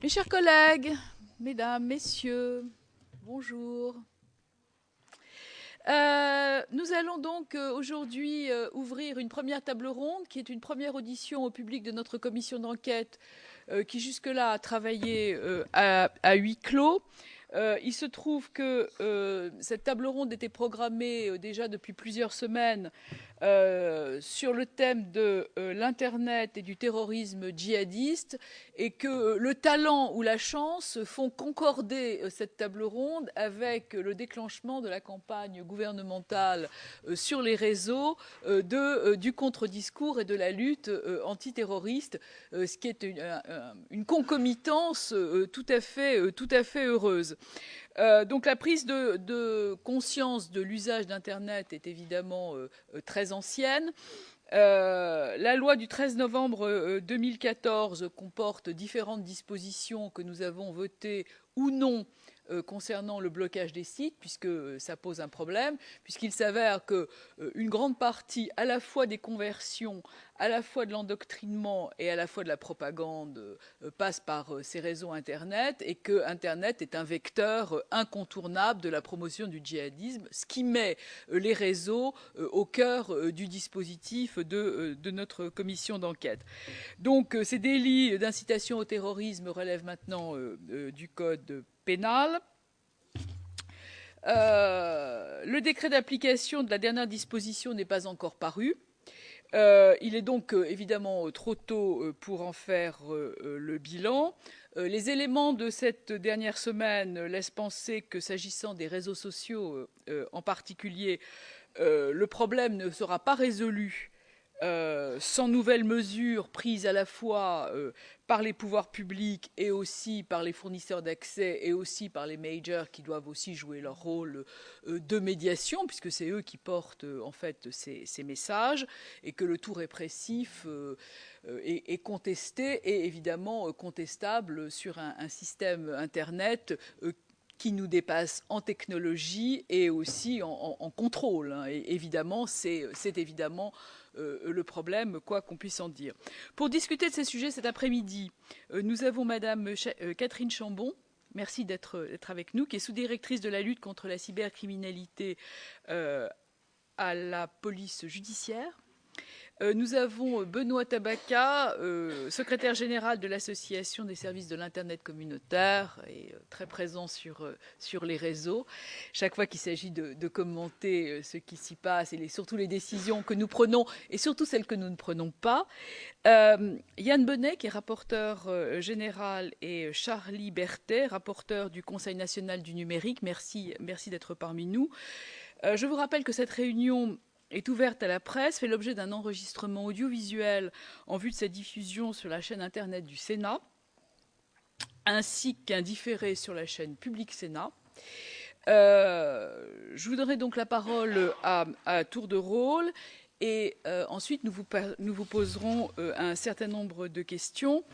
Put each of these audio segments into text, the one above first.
Mes chers collègues, mesdames, messieurs, bonjour. Nous allons donc aujourd'hui ouvrir une première table ronde qui est une première audition au public de notre commission d'enquête qui jusque-là a travaillé à huis clos. Il se trouve que cette table ronde était programmée déjà depuis plusieurs semaines sur le thème de l'Internet et du terrorisme djihadiste, et que le talent ou la chance font concorder cette table ronde avec le déclenchement de la campagne gouvernementale sur les réseaux du contre-discours et de la lutte antiterroriste, ce qui est une concomitance tout à fait heureuse. Donc la prise de conscience de l'usage d'Internet est évidemment très ancienne. La loi du 13 novembre 2014 comporte différentes dispositions que nous avons votées ou non concernant le blocage des sites, puisque ça pose un problème, puisqu'il s'avère qu'une grande partie à la fois des conversions, à la fois de l'endoctrinement et à la fois de la propagande passe par ces réseaux Internet, et que Internet est un vecteur incontournable de la promotion du djihadisme, ce qui met les réseaux au cœur du dispositif de notre commission d'enquête. Donc ces délits d'incitation au terrorisme relèvent maintenant du code pénal. Le décret d'application de la dernière disposition n'est pas encore paru. Il est donc évidemment trop tôt pour en faire le bilan. Les éléments de cette dernière semaine laissent penser que, s'agissant des réseaux sociaux en particulier, le problème ne sera pas résolu sans nouvelles mesures prises à la fois par les pouvoirs publics et aussi par les fournisseurs d'accès et aussi par les majors, qui doivent aussi jouer leur rôle de médiation, puisque c'est eux qui portent en fait ces messages, et que le tout répressif est contesté et évidemment contestable sur un système Internet qui nous dépasse en technologie et aussi en contrôle. Et évidemment, c'est évidemment le problème, quoi qu'on puisse en dire. Pour discuter de ces sujets cet après-midi, nous avons Madame Catherine Chambon. Merci d'être avec nous, qui est sous-directrice de la lutte contre la cybercriminalité à la police judiciaire. Nous avons Benoît Tabaka, secrétaire général de l'Association des services de l'Internet communautaire, et très présent sur les réseaux, chaque fois qu'il s'agit de commenter ce qui s'y passe et surtout les décisions que nous prenons et surtout celles que nous ne prenons pas. Yann Bonnet, qui est rapporteur général, et Charlie Berthet, rapporteur du Conseil national du numérique. Merci d'être parmi nous. Je vous rappelle que cette réunion est ouverte à la presse, fait l'objet d'un enregistrement audiovisuel en vue de sa diffusion sur la chaîne Internet du Sénat, ainsi qu'un différé sur la chaîne Public Sénat. Je vous donnerai donc la parole à tour de rôle, et ensuite nous vous poserons un certain nombre de questions.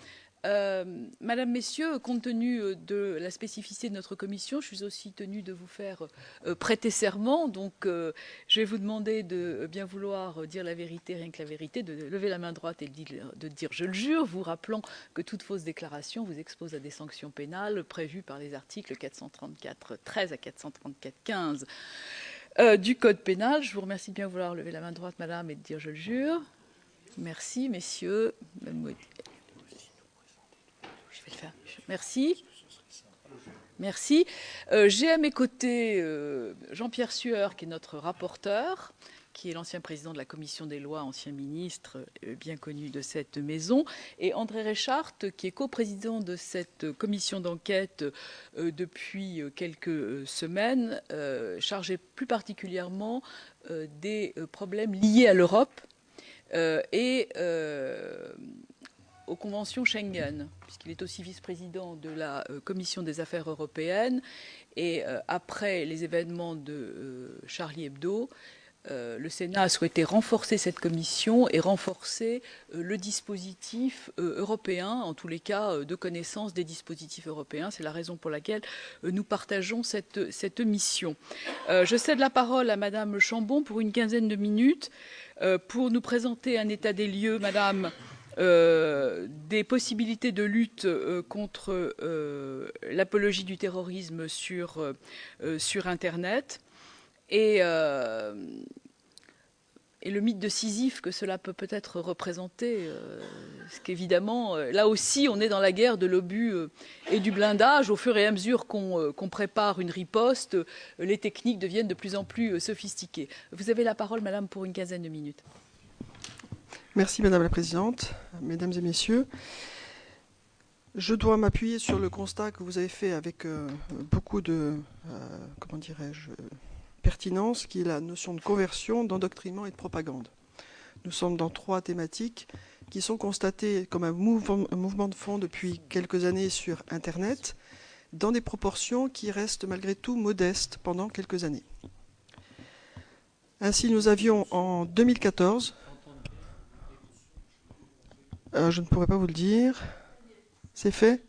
Madame, Messieurs, compte tenu de la spécificité de notre commission, je suis aussi tenue de vous faire prêter serment. Donc, je vais vous demander de bien vouloir dire la vérité, rien que la vérité, de lever la main droite et de dire « je le jure », vous rappelant que toute fausse déclaration vous expose à des sanctions pénales prévues par les articles 434-13 à 434-15 du Code pénal. Je vous remercie de bien vouloir lever la main droite, Madame, et de dire « je le jure ». Merci, Messieurs. Je vais le faire. Merci. Merci. J'ai à mes côtés Jean-Pierre Sueur, qui est notre rapporteur, qui est l'ancien président de la commission des lois, ancien ministre, bien connu de cette maison, et André Reichart, qui est coprésident de cette commission d'enquête depuis quelques semaines, chargé plus particulièrement des problèmes liés à l'Europe et aux conventions Schengen, puisqu'il est aussi vice-président de la Commission des affaires européennes. Et après les événements de Charlie Hebdo, le Sénat a souhaité renforcer cette commission et renforcer le dispositif européen, en tous les cas de connaissance des dispositifs européens. C'est la raison pour laquelle nous partageons cette mission. Je cède la parole à Madame Chambon pour une quinzaine de minutes pour nous présenter un état des lieux, Madame, des possibilités de lutte contre l'apologie du terrorisme sur Internet et le mythe de Sisyphe que cela peut peut-être représenter. Parce qu'évidemment, là aussi, on est dans la guerre de l'obus et du blindage. Au fur et à mesure qu'on prépare une riposte, les techniques deviennent de plus en plus sophistiquées. Vous avez la parole, madame, pour une quinzaine de minutes. Merci Madame la Présidente, Mesdames et Messieurs. Je dois m'appuyer sur le constat que vous avez fait avec beaucoup de, comment dirais-je, pertinence, qui est la notion de conversion, d'endoctrinement et de propagande. Nous sommes dans 3 thématiques qui sont constatées comme un mouvement de fond depuis quelques années sur Internet, dans des proportions qui restent malgré tout modestes pendant quelques années. Ainsi, nous avions en 2014... je ne pourrais pas vous le dire. C'est fait ?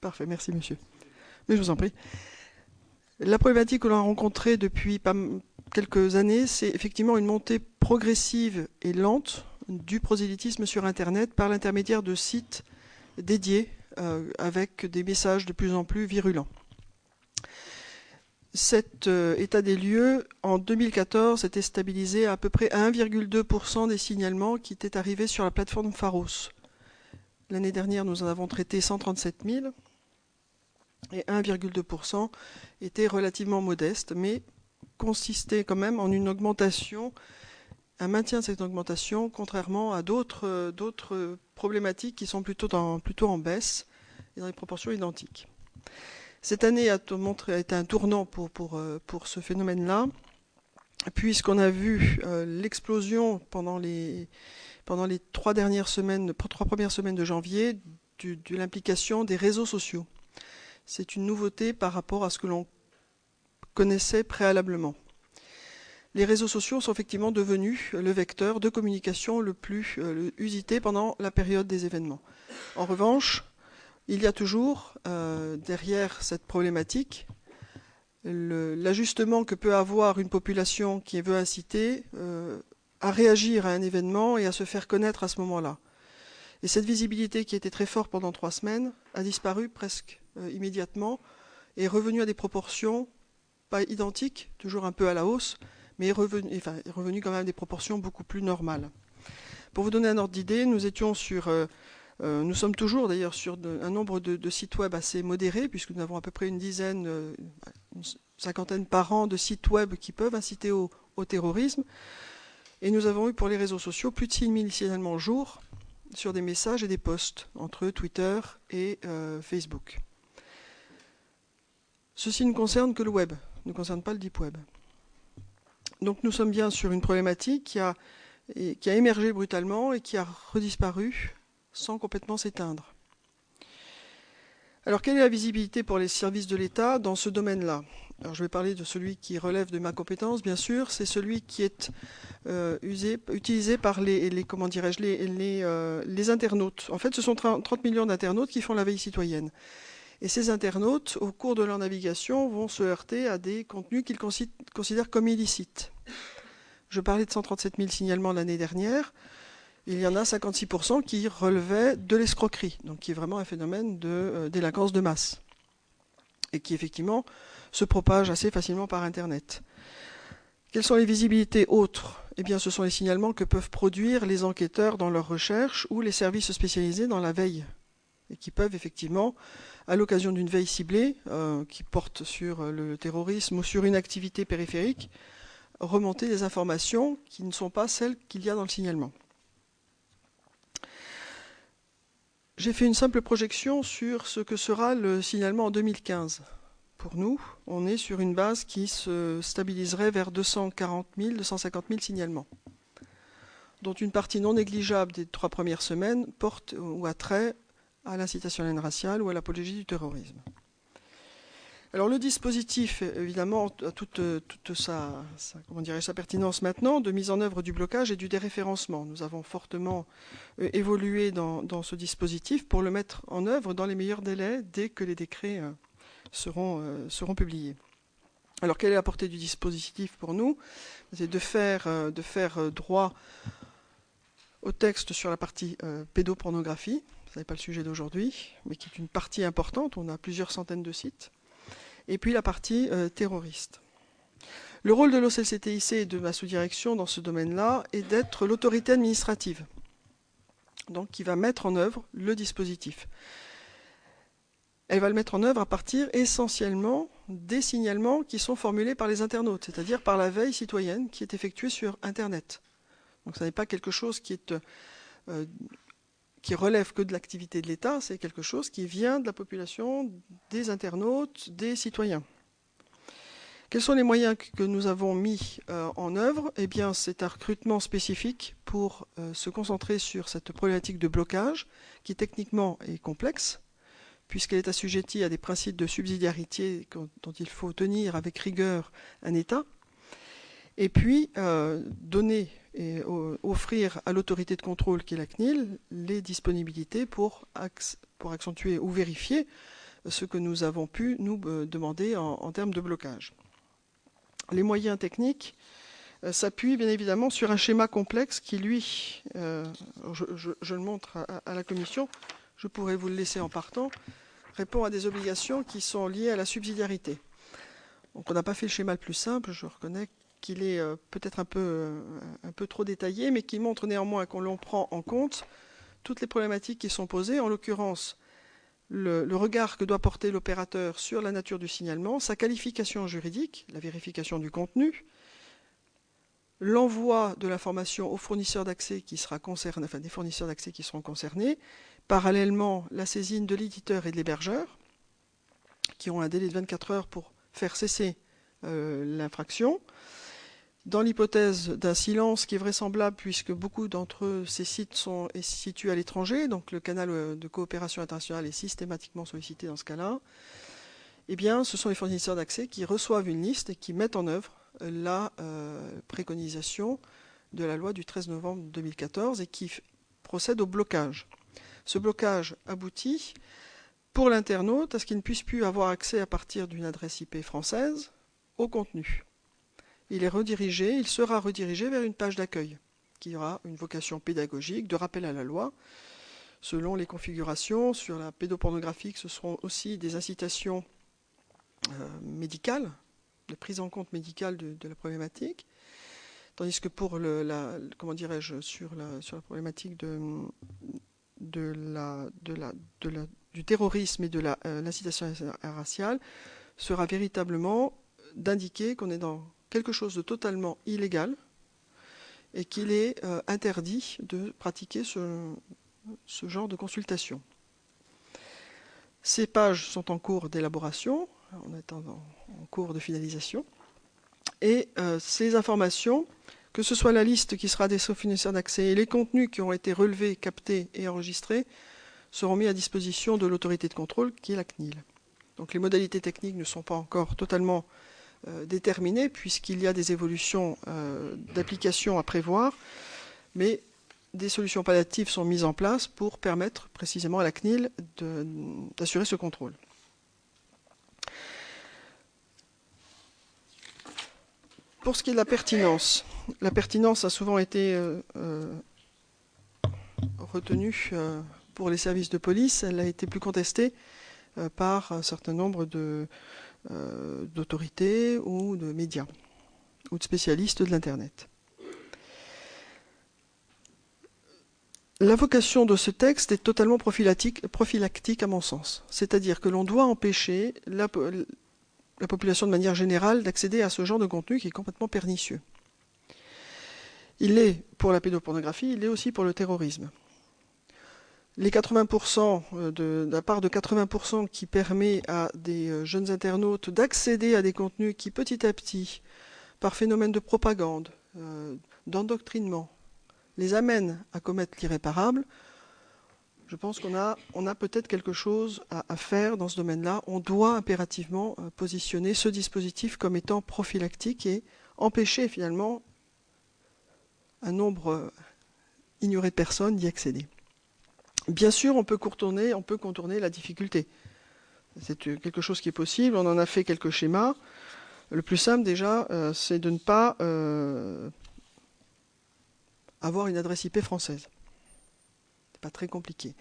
Parfait, merci monsieur. Mais je vous en prie. La problématique que l'on a rencontrée depuis quelques années, c'est effectivement une montée progressive et lente du prosélytisme sur Internet par l'intermédiaire de sites dédiés avec des messages de plus en plus virulents. Cet état des lieux, en 2014, était stabilisé à peu près à 1,2% des signalements qui étaient arrivés sur la plateforme Pharos. L'année dernière, nous en avons traité 137 000, et 1,2% était relativement modeste, mais consistait quand même en une augmentation, un maintien de cette augmentation, contrairement à d'autres problématiques qui sont plutôt en baisse et dans des proportions identiques. Cette année a été un tournant pour ce phénomène-là, puisqu'on a vu l'explosion pendant les 3 premières semaines de janvier de l'implication des réseaux sociaux. C'est une nouveauté par rapport à ce que l'on connaissait préalablement. Les réseaux sociaux sont effectivement devenus le vecteur de communication le plus usité pendant la période des événements. En revanche, il y a toujours, derrière cette problématique, l'ajustement que peut avoir une population qui veut inciter à réagir à un événement et à se faire connaître à ce moment-là. Et cette visibilité qui était très forte pendant 3 semaines a disparu presque immédiatement et est revenue à des proportions pas identiques, toujours un peu à la hausse, mais est revenue quand même à des proportions beaucoup plus normales. Pour vous donner un ordre d'idée, nous sommes toujours d'ailleurs sur un nombre de sites web assez modéré, puisque nous avons à peu près une cinquantaine par an de sites web qui peuvent inciter au terrorisme. Et nous avons eu pour les réseaux sociaux plus de 6 000 signalements au jour sur des messages et des posts entre Twitter et Facebook. Ceci ne concerne que le web, ne concerne pas le deep web. Donc nous sommes bien sur une problématique qui a émergé brutalement et qui a redisparu sans complètement s'éteindre. Alors, quelle est la visibilité pour les services de l'État dans ce domaine-là ? Alors, je vais parler de celui qui relève de ma compétence, bien sûr. C'est celui qui est utilisé par les internautes. En fait, ce sont 30 millions d'internautes qui font la veille citoyenne. Et ces internautes, au cours de leur navigation, vont se heurter à des contenus qu'ils considèrent comme illicites. Je parlais de 137 000 signalements l'année dernière. Il y en a 56% qui relevaient de l'escroquerie, donc qui est vraiment un phénomène de délinquance de masse, et qui effectivement se propage assez facilement par Internet. Quelles sont les visibilités autres ? Eh bien, ce sont les signalements que peuvent produire les enquêteurs dans leurs recherches ou les services spécialisés dans la veille, et qui peuvent effectivement, à l'occasion d'une veille ciblée, qui porte sur le terrorisme ou sur une activité périphérique, remonter des informations qui ne sont pas celles qu'il y a dans le signalement. J'ai fait une simple projection sur ce que sera le signalement en 2015. Pour nous, on est sur une base qui se stabiliserait vers 240 000, 250 000 signalements, dont une partie non négligeable des 3 premières semaines porte ou a trait à l'incitation à la haine raciale ou à l'apologie du terrorisme. Alors le dispositif, évidemment, a toute sa pertinence maintenant de mise en œuvre du blocage et du déréférencement. Nous avons fortement évolué dans ce dispositif pour le mettre en œuvre dans les meilleurs délais dès que les décrets seront publiés. Alors quelle est la portée du dispositif pour nous ? C'est de faire droit au texte sur la partie pédopornographie, ce n'est pas le sujet d'aujourd'hui, mais qui est une partie importante, on a plusieurs centaines de sites, et puis la partie terroriste. Le rôle de l'OCLCTIC et de ma sous-direction dans ce domaine-là est d'être l'autorité administrative, donc qui va mettre en œuvre le dispositif. Elle va le mettre en œuvre à partir essentiellement des signalements qui sont formulés par les internautes, c'est-à-dire par la veille citoyenne qui est effectuée sur Internet. Donc ce n'est pas quelque chose qui relève que de l'activité de l'État, c'est quelque chose qui vient de la population, des internautes, des citoyens. Quels sont les moyens que nous avons mis en œuvre? Eh bien, c'est un recrutement spécifique pour se concentrer sur cette problématique de blocage, qui techniquement est complexe, puisqu'elle est assujettie à des principes de subsidiarité dont il faut tenir avec rigueur un État, et puis donner et offrir à l'autorité de contrôle qui est la CNIL les disponibilités pour accentuer ou vérifier ce que nous avons pu nous demander en termes de blocage. Les moyens techniques s'appuient bien évidemment sur un schéma complexe qui, lui, je le montre à la Commission, je pourrais vous le laisser en partant, répond à des obligations qui sont liées à la subsidiarité. Donc on n'a pas fait le schéma le plus simple, je reconnais qu'il est peut-être un peu trop détaillé, mais qui montre néanmoins qu'on l'on prend en compte toutes les problématiques qui sont posées, en l'occurrence le regard que doit porter l'opérateur sur la nature du signalement, sa qualification juridique, la vérification du contenu, l'envoi de l'information aux fournisseurs d'accès qui sera concerné, enfin des fournisseurs d'accès qui seront concernés, parallèlement la saisine de l'éditeur et de l'hébergeur, qui ont un délai de 24 heures pour faire cesser l'infraction. Dans l'hypothèse d'un silence qui est vraisemblable, puisque beaucoup d'entre ces sites sont situés à l'étranger, donc le canal de coopération internationale est systématiquement sollicité dans ce cas-là, eh bien, ce sont les fournisseurs d'accès qui reçoivent une liste et qui mettent en œuvre la préconisation de la loi du 13 novembre 2014 et qui procèdent au blocage. Ce blocage aboutit pour l'internaute à ce qu'il ne puisse plus avoir accès à partir d'une adresse IP française au contenu. Il sera redirigé vers une page d'accueil qui aura une vocation pédagogique, de rappel à la loi. Selon les configurations, sur la pédopornographie, ce seront aussi des incitations médicales, de prise en compte médicale de la problématique. Tandis que pour sur la problématique du terrorisme et de l'incitation raciale, sera véritablement d'indiquer qu'on est dans quelque chose de totalement illégal et qu'il est interdit de pratiquer ce genre de consultation. Ces pages sont en cours d'élaboration, on est en cours de finalisation, et ces informations, que ce soit la liste qui sera des fournisseurs d'accès et les contenus qui ont été relevés, captés et enregistrés, seront mis à disposition de l'autorité de contrôle qui est la CNIL. Donc les modalités techniques ne sont pas encore totalement déterminées puisqu'il y a des évolutions d'application à prévoir, mais des solutions palliatives sont mises en place pour permettre précisément à la CNIL d'assurer ce contrôle. Pour ce qui est de la pertinence a souvent été retenue pour les services de police, elle a été plus contestée par un certain nombre d'autorités ou de médias ou de spécialistes de l'Internet. La vocation de ce texte est totalement prophylactique à mon sens. C'est-à-dire que l'on doit empêcher la population de manière générale d'accéder à ce genre de contenu qui est complètement pernicieux. Il l'est pour la pédopornographie, il l'est aussi pour le terrorisme. Les 80%, la part de 80% qui permet à des jeunes internautes d'accéder à des contenus qui petit à petit, par phénomène de propagande, d'endoctrinement, les amènent à commettre l'irréparable, je pense qu'on a peut-être quelque chose à faire dans ce domaine-là. On doit impérativement positionner ce dispositif comme étant prophylactique et empêcher finalement un nombre ignoré de personnes d'y accéder. Bien sûr, on peut contourner la difficulté. C'est quelque chose qui est possible. On en a fait quelques schémas. Le plus simple déjà, c'est de ne pas avoir une adresse IP française. C'est pas très compliqué.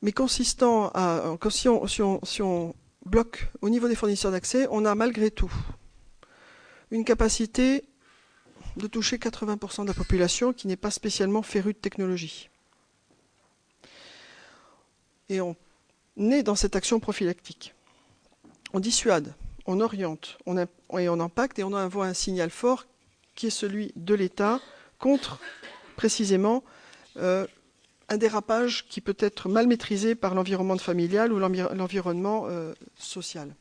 Mais si on bloque au niveau des fournisseurs d'accès, on a malgré tout une capacité de toucher 80% de la population qui n'est pas spécialement férue de technologie. Et on est dans cette action prophylactique. On dissuade, on oriente, on impacte et on envoie un signal fort qui est celui de l'État contre précisément un dérapage qui peut être mal maîtrisé par l'environnement familial ou l'environnement social.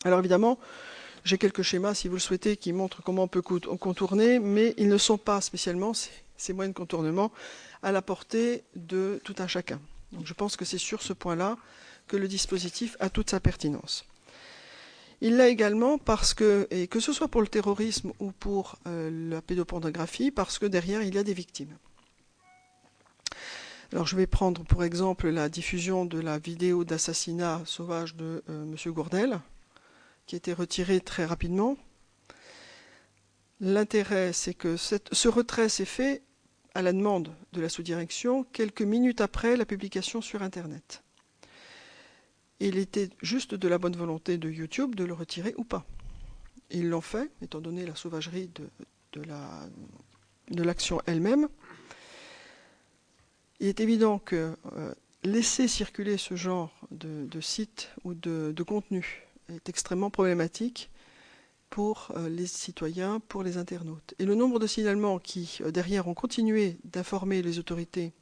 Alors évidemment, j'ai quelques schémas, si vous le souhaitez, qui montrent comment on peut contourner, mais ils ne sont pas spécialement, ces moyens de contournement, à la portée de tout un chacun. Donc je pense que c'est sur ce point-là que le dispositif a toute sa pertinence. Il l'a également parce que, et que ce soit pour le terrorisme ou pour la pédopornographie, parce que derrière il y a des victimes. Alors je vais prendre pour exemple la diffusion de la vidéo d'assassinat sauvage de M. Gourdel, qui a été retirée très rapidement. L'intérêt, c'est que ce retrait s'est fait à la demande de la sous-direction quelques minutes après la publication sur Internet. Il était juste de la bonne volonté de YouTube de le retirer ou pas. Ils l'ont fait, étant donné la sauvagerie de l'action elle-même. Il est évident que laisser circuler ce genre de site ou de contenu est extrêmement problématique pour les citoyens, pour les internautes. Et le nombre de signalements qui, derrière, ont continué d'informer les autorités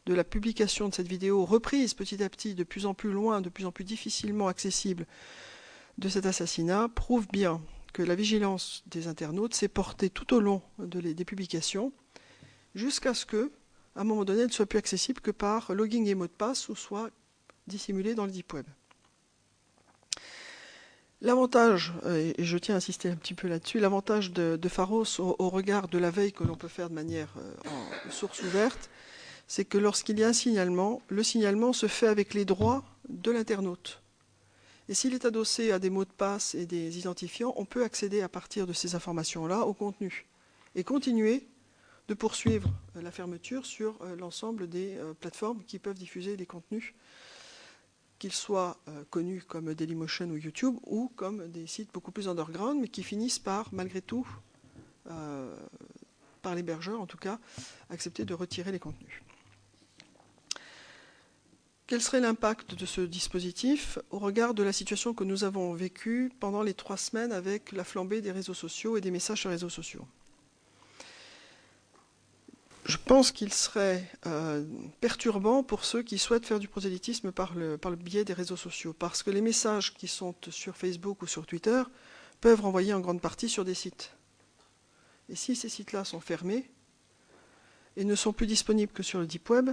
de la publication de cette vidéo, reprise petit à petit, de plus en plus loin, de plus en plus difficilement accessible, de cet assassinat, prouve bien que la vigilance des internautes s'est portée tout au long des publications, jusqu'à ce que, à un moment donné, elle ne soit plus accessible que par logging et mot de passe, ou soit dissimulée dans le deep web. L'avantage, et je tiens à insister un petit peu là-dessus, l'avantage de Pharos au regard de la veille que l'on peut faire de manière en source ouverte, c'est que lorsqu'il y a un signalement, le signalement se fait avec les droits de l'internaute. Et s'il est adossé à des mots de passe et des identifiants, on peut accéder à partir de ces informations-là au contenu et continuer de poursuivre la fermeture sur l'ensemble des plateformes qui peuvent diffuser les contenus, qu'ils soient connus comme Dailymotion ou YouTube, ou comme des sites beaucoup plus underground, mais qui finissent par, malgré tout, par l'hébergeur en tout cas, accepter de retirer les contenus. Quel serait l'impact de ce dispositif au regard de la situation que nous avons vécue pendant les 3 semaines avec la flambée des réseaux sociaux et des messages sur les réseaux sociaux ? Je pense qu'il serait perturbant pour ceux qui souhaitent faire du prosélytisme par le biais des réseaux sociaux, parce que les messages qui sont sur Facebook ou sur Twitter peuvent renvoyer en grande partie sur des sites. Et si ces sites-là sont fermés et ne sont plus disponibles que sur le deep web,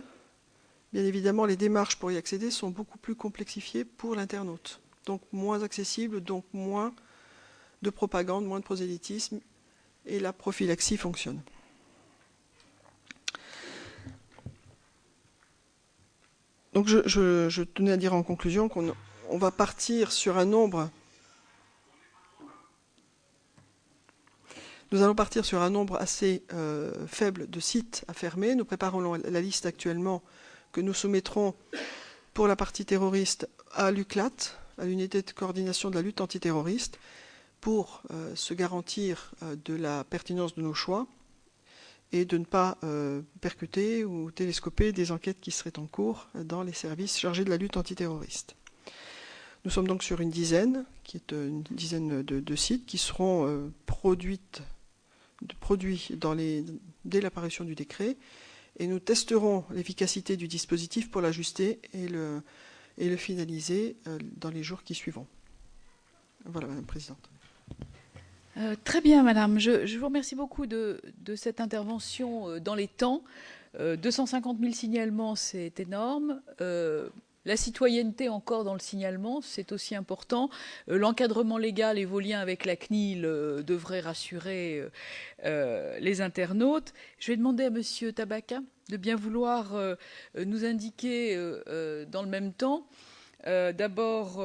bien évidemment les démarches pour y accéder sont beaucoup plus complexifiées pour l'internaute, donc moins accessibles, donc moins de propagande, moins de prosélytisme, et la prophylaxie fonctionne. Donc je tenais à dire en conclusion qu'on va partir sur un nombre. Nous allons partir sur un nombre assez faible de sites à fermer. Nous préparons la liste actuellement que nous soumettrons pour la partie terroriste à l'UCLAT, à l'unité de coordination de la lutte antiterroriste, pour se garantir de la pertinence de nos choix et de ne pas percuter ou télescoper des enquêtes qui seraient en cours dans les services chargés de la lutte antiterroriste. Nous sommes donc sur une dizaine, qui est une dizaine de sites qui seront produits dès l'apparition du décret, et nous testerons l'efficacité du dispositif pour l'ajuster et le finaliser dans les jours qui suivront. Voilà, Madame la Présidente. Très bien, Madame. Je vous remercie beaucoup de cette intervention dans les temps. 250 000 signalements, c'est énorme. La citoyenneté encore dans le signalement, c'est aussi important. L'encadrement légal et vos liens avec la CNIL devraient rassurer les internautes. Je vais demander à Monsieur Tabaka de bien vouloir nous indiquer dans le même temps D'abord,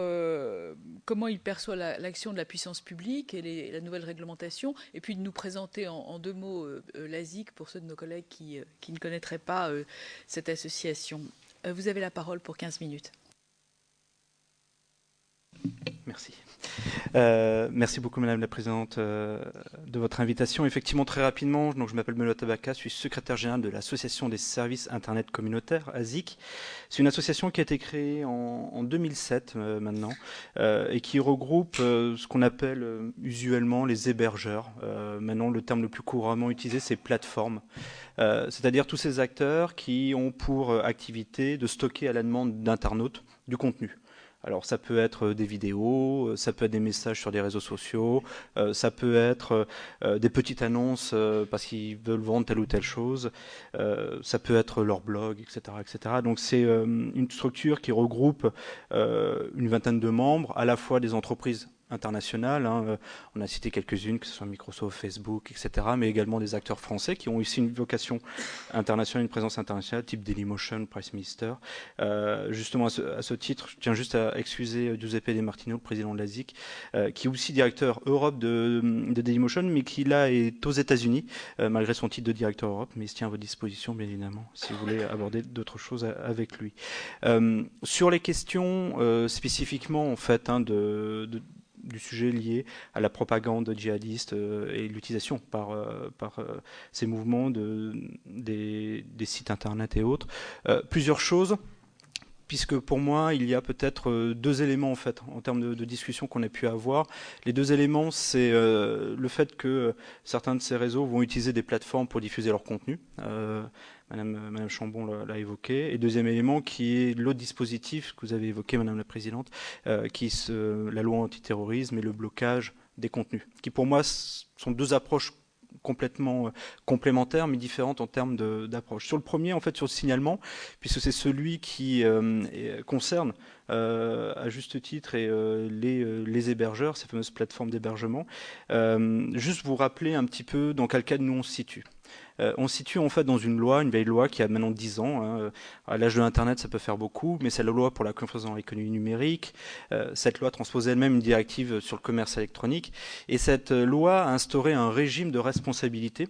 comment il perçoit l'action de la puissance publique et la nouvelle réglementation, et puis de nous présenter en 2 mots l'ASIC pour ceux de nos collègues qui ne connaîtraient pas cette association. Vous avez la parole pour 15 minutes. Merci. Merci beaucoup, Madame la Présidente, de votre invitation. Effectivement, très rapidement, donc, je m'appelle Benoît Tabaka, je suis secrétaire général de l'Association des services Internet communautaires, ASIC. C'est une association qui a été créée en 2007 maintenant, et qui regroupe ce qu'on appelle usuellement les hébergeurs. Maintenant, le terme le plus couramment utilisé, c'est plateforme. C'est-à-dire tous ces acteurs qui ont pour activité de stocker à la demande d'internautes du contenu. Alors ça peut être des vidéos, ça peut être des messages sur des réseaux sociaux, ça peut être des petites annonces parce qu'ils veulent vendre telle ou telle chose, ça peut être leur blog, etc. etc. Donc c'est une structure qui regroupe une vingtaine de membres, à la fois des entreprises internationales, hein, on a cité quelques-unes, que ce soit Microsoft, Facebook, etc., mais également des acteurs français qui ont aussi une vocation internationale, une présence internationale, type Dailymotion, Prime Minister. Justement, à ce titre, je tiens juste à excuser Giuseppe De Martino, le président de l'ASIC, qui est aussi directeur Europe de Dailymotion, mais qui là est aux États-Unis, malgré son titre de directeur Europe, mais il se tient à votre disposition, bien évidemment, si vous voulez aborder d'autres choses avec lui. Sur les questions spécifiquement, en fait, hein, du sujet lié à la propagande djihadiste et l'utilisation par ces mouvements des sites internet et autres. Plusieurs choses, puisque pour moi, il y a peut-être 2 éléments en fait, en termes de discussion qu'on a pu avoir. Les 2 éléments, c'est le fait que certains de ces réseaux vont utiliser des plateformes pour diffuser leur contenu. Madame Chambon l'a évoqué. Et deuxième élément, qui est l'autre dispositif que vous avez évoqué, Madame la Présidente, qui est la loi antiterrorisme et le blocage des contenus, qui pour moi sont 2 approches complètement complémentaires mais différentes en termes d'approche. Sur le premier, en fait, sur le signalement, puisque c'est celui qui concerne à juste titre et les hébergeurs, ces fameuses plateformes d'hébergement, juste vous rappeler un petit peu dans quel cadre nous on se situe. On se situe en fait dans une vieille loi qui a maintenant 10 ans. Hein. À l'âge de l'Internet, ça peut faire beaucoup, mais c'est la loi pour la confiance dans l'économie numérique. Cette loi transposait elle-même une directive sur le commerce électronique. Et cette loi a instauré un régime de responsabilité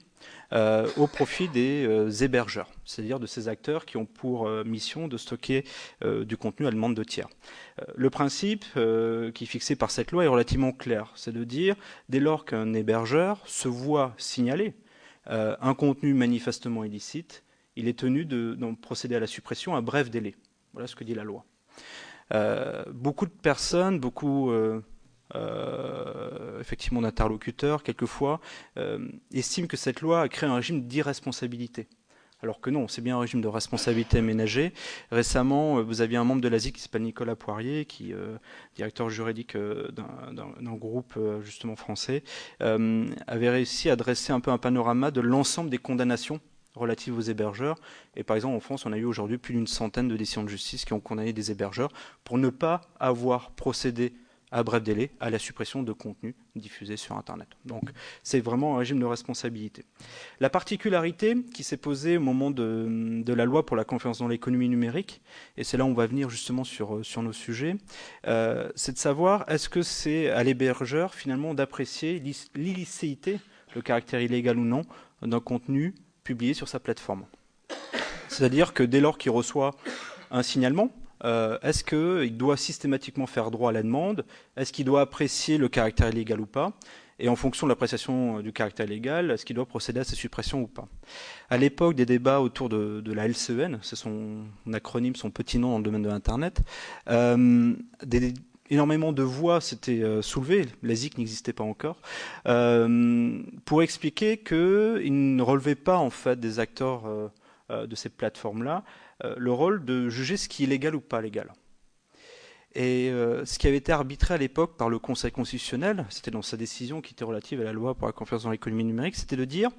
au profit des hébergeurs, c'est-à-dire de ces acteurs qui ont pour mission de stocker du contenu à demande de tiers. Le principe qui est fixé par cette loi est relativement clair, c'est de dire, dès lors qu'un hébergeur se voit signaler un contenu manifestement illicite, il est tenu d'en procéder à la suppression à bref délai. Voilà ce que dit la loi. Beaucoup de personnes, effectivement d'interlocuteurs, quelquefois, estiment que cette loi a créé un régime d'irresponsabilité. Alors que non, c'est bien un régime de responsabilité ménagée. Récemment, vous aviez un membre de l'ASIC qui s'appelle Nicolas Poirier, qui est directeur juridique d'un groupe justement français, avait réussi à dresser un peu un panorama de l'ensemble des condamnations relatives aux hébergeurs. Et par exemple, en France, on a eu aujourd'hui plus d'une centaine de décisions de justice qui ont condamné des hébergeurs pour ne pas avoir procédé à bref délai à la suppression de contenus diffusés sur Internet. Donc c'est vraiment un régime de responsabilité. La particularité qui s'est posée au moment de la loi pour la confiance dans l'économie numérique, et c'est là où on va venir justement sur nos sujets, c'est de savoir est-ce que c'est à l'hébergeur finalement d'apprécier l'illicéité, le caractère illégal ou non, d'un contenu publié sur sa plateforme. C'est-à-dire que dès lors qu'il reçoit un signalement, est-ce qu'il doit systématiquement faire droit à la demande? Est-ce qu'il doit apprécier le caractère illégal ou pas? Et en fonction de l'appréciation du caractère illégal, est-ce qu'il doit procéder à sa suppression ou pas? À l'époque des débats autour de la LCEN, c'est son acronyme, son petit nom dans le domaine de l'Internet, énormément de voix s'étaient soulevées, l'ASIC n'existait pas encore, pour expliquer qu'il ne relevait pas en fait des acteurs de ces plateformes-là le rôle de juger ce qui est légal ou pas légal. Et ce qui avait été arbitré à l'époque par le Conseil constitutionnel, c'était dans sa décision qui était relative à la loi pour la confiance dans l'économie numérique, c'était de dire,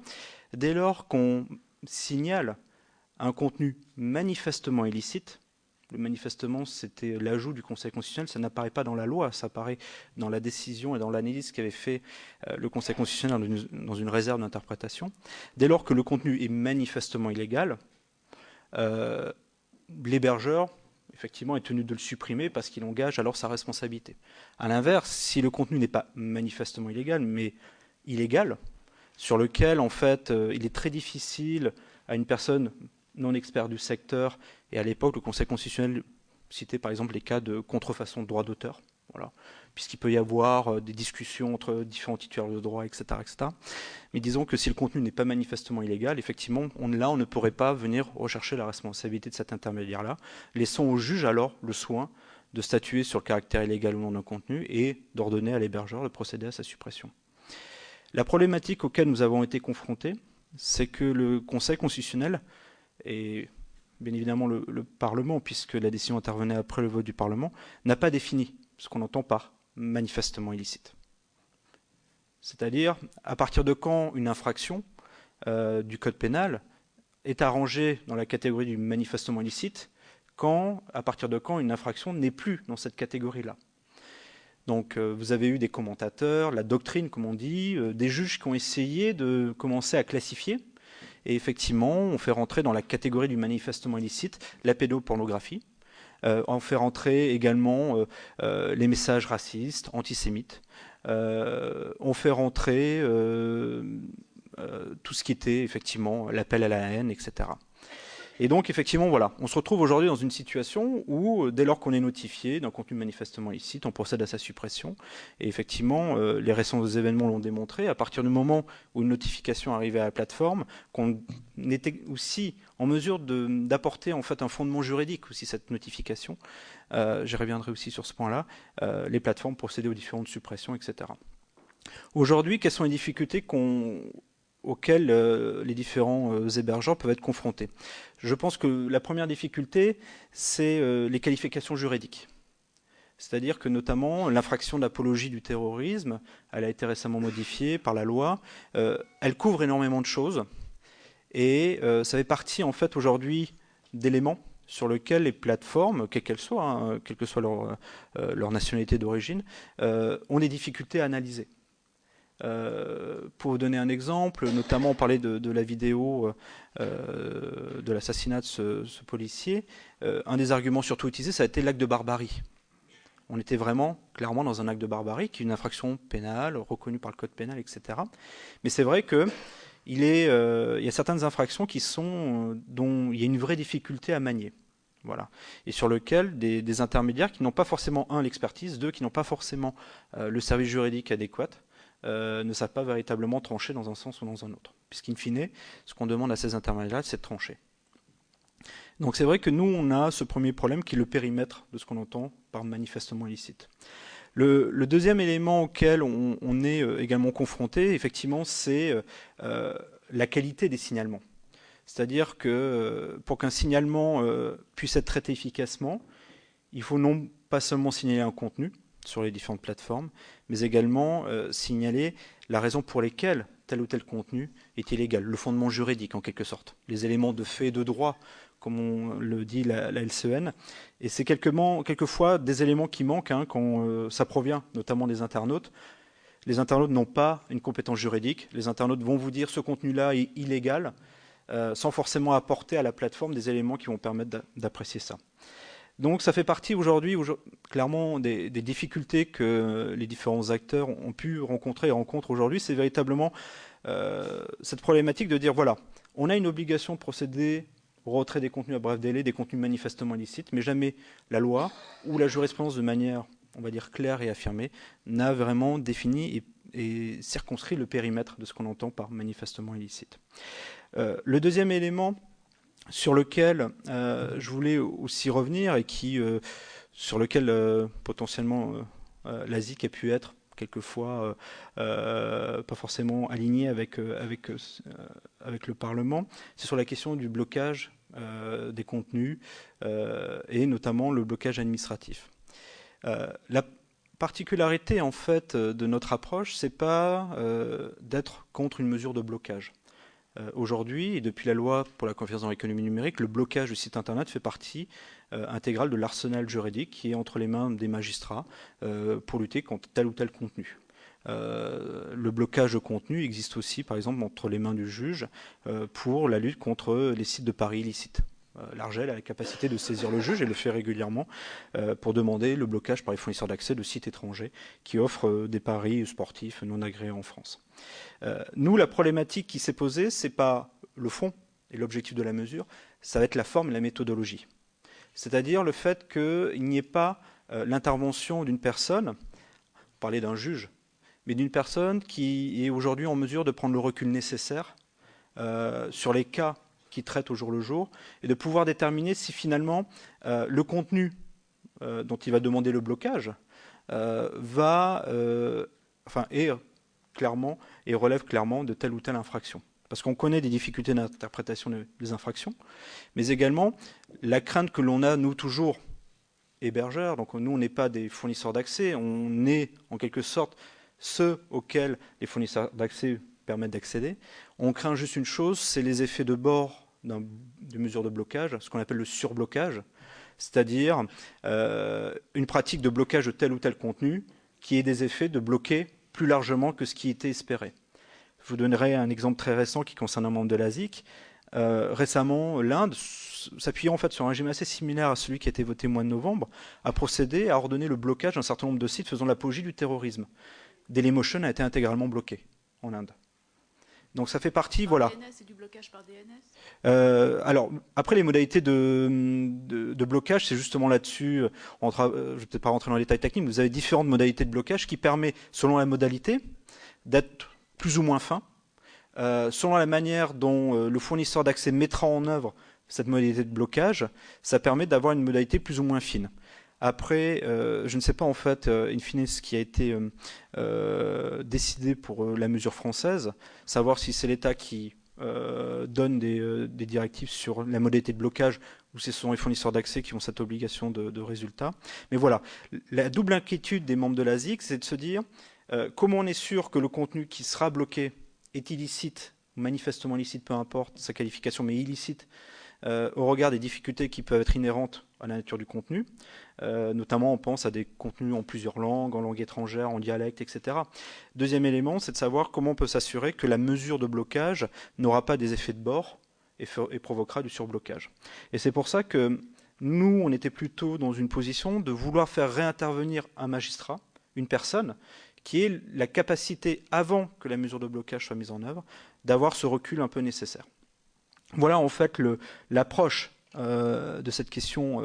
dès lors qu'on signale un contenu manifestement illicite, le manifestement c'était l'ajout du Conseil constitutionnel, ça n'apparaît pas dans la loi, ça apparaît dans la décision et dans l'analyse qu'avait fait le Conseil constitutionnel dans une réserve d'interprétation, dès lors que le contenu est manifestement illégal, l'hébergeur effectivement, est tenu de le supprimer parce qu'il engage alors sa responsabilité. À l'inverse, si le contenu n'est pas manifestement illégal, mais illégal, sur lequel, en fait, il est très difficile à une personne non experte du secteur, et à l'époque, le Conseil constitutionnel citait par exemple les cas de contrefaçon de droit d'auteur, voilà, puisqu'il peut y avoir des discussions entre différents titulaires de droit, etc., etc. Mais disons que si le contenu n'est pas manifestement illégal, effectivement, on ne pourrait pas venir rechercher la responsabilité de cet intermédiaire-là. Laissons au juge alors le soin de statuer sur le caractère illégal ou non d'un contenu et d'ordonner à l'hébergeur de procéder à sa suppression. La problématique auquel nous avons été confrontés, c'est que le Conseil constitutionnel et bien évidemment le Parlement, puisque la décision intervenait après le vote du Parlement, n'a pas défini ce qu'on entend par manifestement illicite. C'est-à-dire, à partir de quand une infraction du Code pénal est arrangée dans la catégorie du manifestement illicite, à partir de quand une infraction n'est plus dans cette catégorie-là. Donc vous avez eu des commentateurs, la doctrine, comme on dit, des juges qui ont essayé de commencer à classifier. Et effectivement, on fait rentrer dans la catégorie du manifestement illicite la pédopornographie. On fait rentrer également les messages racistes, antisémites. On fait rentrer tout ce qui était effectivement l'appel à la haine, etc. Et donc, effectivement, voilà, on se retrouve aujourd'hui dans une situation où, dès lors qu'on est notifié d'un contenu manifestement illicite, on procède à sa suppression. Et effectivement, les récents événements l'ont démontré. À partir du moment où une notification arrivait à la plateforme, qu'on était aussi en mesure d'apporter en fait un fondement juridique aussi cette notification. J'y reviendrai aussi sur ce point-là. Les plateformes procédaient aux différentes suppressions, etc. Aujourd'hui, quelles sont les difficultés auxquels les différents hébergeurs peuvent être confrontés. Je pense que la première difficulté, c'est les qualifications juridiques. C'est-à-dire que notamment l'infraction d'apologie du terrorisme, elle a été récemment modifiée par la loi, elle couvre énormément de choses et ça fait partie en fait aujourd'hui d'éléments sur lesquels les plateformes, quelles qu'elles soient, hein, quelle que soit leur nationalité d'origine, ont des difficultés à analyser. Pour vous donner un exemple, notamment on parlait de la vidéo de l'assassinat de ce policier, un des arguments surtout utilisés, ça a été l'acte de barbarie. On était vraiment clairement dans un acte de barbarie, qui est une infraction pénale, reconnue par le code pénal, etc. Mais c'est vrai qu'il y a certaines infractions dont il y a une vraie difficulté à manier. Voilà. Et sur lequel des intermédiaires qui n'ont pas forcément, l'expertise, qui n'ont pas forcément le service juridique adéquat, ne savent pas véritablement trancher dans un sens ou dans un autre. Puisqu'in fine, ce qu'on demande à ces intermédiaires, c'est de trancher. Donc c'est vrai que nous, on a ce premier problème qui est le périmètre de ce qu'on entend par manifestement illicite. Le deuxième élément auquel on est également confronté, effectivement, c'est la qualité des signalements. C'est-à-dire que pour qu'un signalement puisse être traité efficacement, il faut non pas seulement signaler un contenu sur les différentes plateformes, mais également signaler la raison pour laquelle tel ou tel contenu est illégal, le fondement juridique en quelque sorte, les éléments de fait et de droit, comme on le dit la LCN. Et c'est quelquefois des éléments qui manquent quand ça provient notamment des internautes. Les internautes n'ont pas une compétence juridique, les internautes vont vous dire ce contenu-là est illégal, sans forcément apporter à la plateforme des éléments qui vont permettre d'apprécier ça. Donc ça fait partie aujourd'hui, clairement, des difficultés que les différents acteurs ont pu rencontrer et rencontrent aujourd'hui. C'est véritablement cette problématique de dire, voilà, on a une obligation de procéder au retrait des contenus à bref délai, des contenus manifestement illicites, mais jamais la loi ou la jurisprudence de manière, on va dire, claire et affirmée, n'a vraiment défini et circonscrit le périmètre de ce qu'on entend par manifestement illicite. Le deuxième élément sur lequel je voulais aussi revenir et sur lequel potentiellement l'ASIC a pu être quelquefois pas forcément aligné avec le Parlement, c'est sur la question du blocage des contenus et notamment le blocage administratif. La particularité en fait de notre approche, c'est pas d'être contre une mesure de blocage. Aujourd'hui, et depuis la loi pour la confiance dans l'économie numérique, le blocage du site internet fait partie intégrale de l'arsenal juridique qui est entre les mains des magistrats pour lutter contre tel ou tel contenu. Le blocage de contenu existe aussi, par exemple, entre les mains du juge pour la lutte contre les sites de paris illicites. L'Argel a la capacité de saisir le juge et le fait régulièrement pour demander le blocage par les fournisseurs d'accès de sites étrangers qui offrent des paris sportifs non agréés en France. Nous, la problématique qui s'est posée, c'est pas le fond et l'objectif de la mesure, ça va être la forme et la méthodologie. C'est-à-dire le fait qu'il n'y ait pas l'intervention d'une personne, parler d'un juge, mais d'une personne qui est aujourd'hui en mesure de prendre le recul nécessaire sur les cas qui traitent au jour le jour et de pouvoir déterminer si finalement le contenu dont il va demander le blocage est clairement et relève clairement de telle ou telle infraction. Parce qu'on connaît des difficultés d'interprétation des infractions, mais également la crainte que l'on a, nous, toujours hébergeurs. Donc nous, on n'est pas des fournisseurs d'accès, on est en quelque sorte ceux auxquels les fournisseurs d'accès permettent d'accéder. On craint juste une chose, c'est les effets de bord de mesures de blocage, ce qu'on appelle le surblocage, c'est-à-dire une pratique de blocage de tel ou tel contenu qui ait des effets de bloquer plus largement que ce qui était espéré. Je vous donnerai un exemple très récent qui concerne un membre de l'ASIC. Récemment, l'Inde, s'appuyant en fait sur un régime assez similaire à celui qui a été voté au mois de novembre, a procédé à ordonner le blocage d'un certain nombre de sites faisant l'apologie du terrorisme. Dailymotion a été intégralement bloqué en Inde. Donc ça fait partie, voilà. DNS, c'est du blocage par DNS ? Alors, après les modalités de blocage, c'est justement là-dessus, je ne vais peut-être pas rentrer dans les détails techniques, mais vous avez différentes modalités de blocage qui permettent, selon la modalité, d'être plus ou moins fin, selon la manière dont le fournisseur d'accès mettra en œuvre cette modalité de blocage, ça permet d'avoir une modalité plus ou moins fine. Après, je ne sais pas en fait, in fine, ce qui a été décidé pour la mesure française, savoir si c'est l'État qui donne des directives sur la modalité de blocage ou si ce sont les fournisseurs d'accès qui ont cette obligation de résultat. Mais voilà, la double inquiétude des membres de l'ASIC, c'est de se dire comment on est sûr que le contenu qui sera bloqué est illicite, manifestement illicite, peu importe sa qualification, mais illicite, au regard des difficultés qui peuvent être inhérentes à la nature du contenu. Notamment, on pense à des contenus en plusieurs langues, en langue étrangère, en dialecte, etc. Deuxième élément, c'est de savoir comment on peut s'assurer que la mesure de blocage n'aura pas des effets de bord et provoquera du surblocage. Et c'est pour ça que nous, on était plutôt dans une position de vouloir faire réintervenir un magistrat, une personne, qui ait la capacité, avant que la mesure de blocage soit mise en œuvre, d'avoir ce recul un peu nécessaire. Voilà en fait l'approche de cette question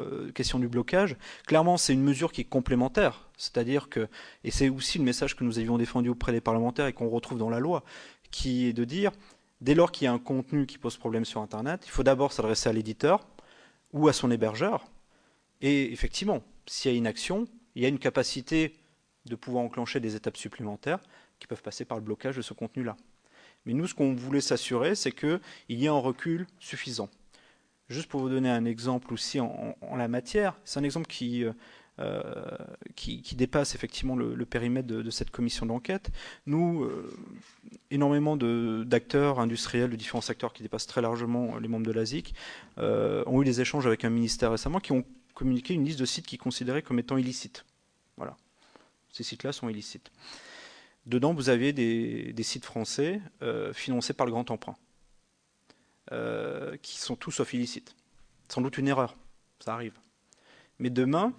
du blocage. Clairement, c'est une mesure qui est complémentaire, c'est-à-dire que, et c'est aussi le message que nous avions défendu auprès des parlementaires et qu'on retrouve dans la loi, qui est de dire, dès lors qu'il y a un contenu qui pose problème sur Internet, il faut d'abord s'adresser à l'éditeur ou à son hébergeur, et effectivement, s'il y a une action, il y a une capacité de pouvoir enclencher des étapes supplémentaires qui peuvent passer par le blocage de ce contenu-là. Mais nous, ce qu'on voulait s'assurer, c'est qu'il y ait un recul suffisant. Juste pour vous donner un exemple aussi en la matière, c'est un exemple qui dépasse effectivement le périmètre de cette commission d'enquête. Nous, énormément d'acteurs industriels de différents secteurs qui dépassent très largement les membres de l'ASIC, ont eu des échanges avec un ministère récemment qui ont communiqué une liste de sites qu'ils considéraient comme étant illicites. Voilà. Ces sites-là sont illicites. Dedans, vous aviez des sites français financés par le Grand Emprunt, qui sont tous sauf illicites. Sans doute une erreur, ça arrive. Mais demain,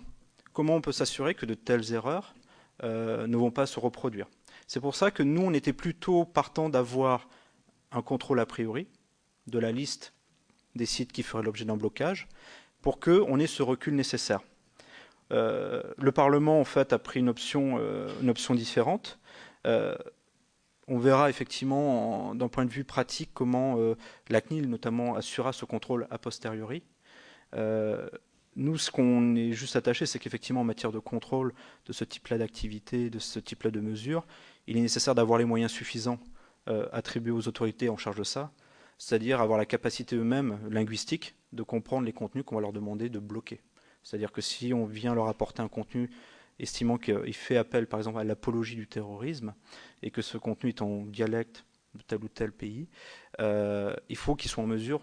comment on peut s'assurer que de telles erreurs ne vont pas se reproduire? C'est pour ça que nous, on était plutôt partant d'avoir un contrôle a priori de la liste des sites qui feraient l'objet d'un blocage pour qu'on ait ce recul nécessaire. Le Parlement, en fait, a pris une option différente. On verra effectivement, d'un point de vue pratique, comment la CNIL, notamment, assurera ce contrôle a posteriori. Nous, ce qu'on est juste attaché, c'est qu'effectivement, en matière de contrôle de ce type-là d'activité, de ce type-là de mesures, il est nécessaire d'avoir les moyens suffisants attribués aux autorités en charge de ça, c'est-à-dire avoir la capacité eux-mêmes linguistique de comprendre les contenus qu'on va leur demander de bloquer. C'est-à-dire que si on vient leur apporter un contenu estimant qu'il fait appel, par exemple, à l'apologie du terrorisme, et que ce contenu est en dialecte de tel ou tel pays, il faut qu'ils soient en mesure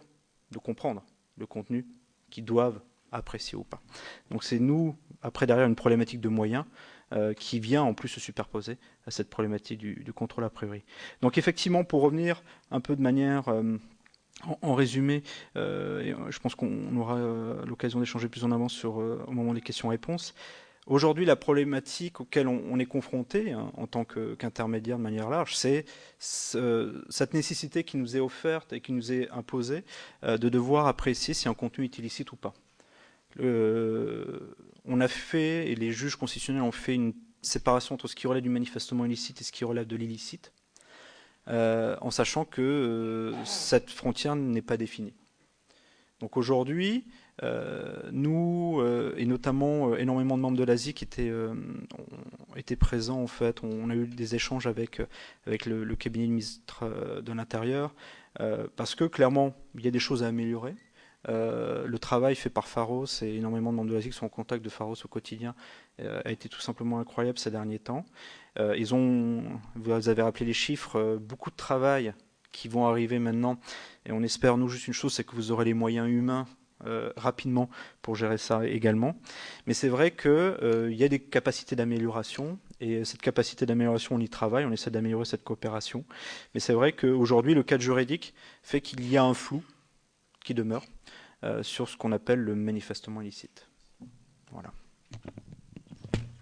de comprendre le contenu qu'ils doivent apprécier ou pas. Donc c'est nous, après derrière, une problématique de moyens qui vient en plus se superposer à cette problématique du contrôle a priori. Donc effectivement, pour revenir un peu de manière En résumé, et je pense qu'on aura l'occasion d'échanger plus en avance au moment des questions-réponses. Aujourd'hui, la problématique auquel on est confronté en tant qu'intermédiaire de manière large, c'est cette nécessité qui nous est offerte et qui nous est imposée de devoir apprécier si un contenu est illicite ou pas. On a fait, et les juges constitutionnels ont fait une séparation entre ce qui relève du manifestement illicite et ce qui relève de l'illicite, en sachant que cette frontière n'est pas définie. Donc aujourd'hui, nous, et notamment énormément de membres de l'ASI qui étaient présents, en fait, on a eu des échanges avec le cabinet du ministre de l'Intérieur, parce que clairement, il y a des choses à améliorer. Le travail fait par Pharos, et énormément de membres de l'ASI qui sont en contact de Pharos au quotidien, a été tout simplement incroyable ces derniers temps. Vous avez rappelé les chiffres, beaucoup de travail qui vont arriver maintenant, et on espère, nous, juste une chose, c'est que vous aurez les moyens humains rapidement pour gérer ça également. Mais c'est vrai qu'il y a des capacités d'amélioration, et cette capacité d'amélioration, on y travaille, on essaie d'améliorer cette coopération. Mais c'est vrai qu'aujourd'hui, le cadre juridique fait qu'il y a un flou qui demeure sur ce qu'on appelle le manifestement illicite. Voilà.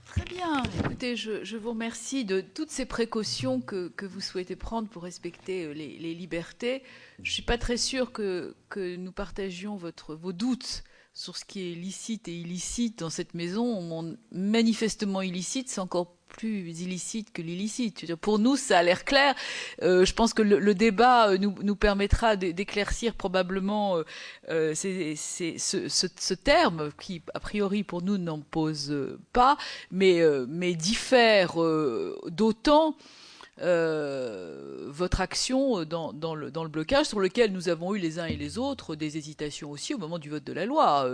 Très bien. Écoutez, je vous remercie de toutes ces précautions que vous souhaitez prendre pour respecter les libertés. Je ne suis pas très sûre que nous partagions vos doutes sur ce qui est licite et illicite dans cette maison. Manifestement illicite, c'est encore plus illicite que l'illicite. Pour nous, ça a l'air clair. Je pense que le débat nous permettra d'éclaircir probablement ce terme qui, a priori, pour nous, n'en pose pas, mais diffère d'autant votre action dans le blocage, sur lequel nous avons eu les uns et les autres des hésitations aussi au moment du vote de la loi,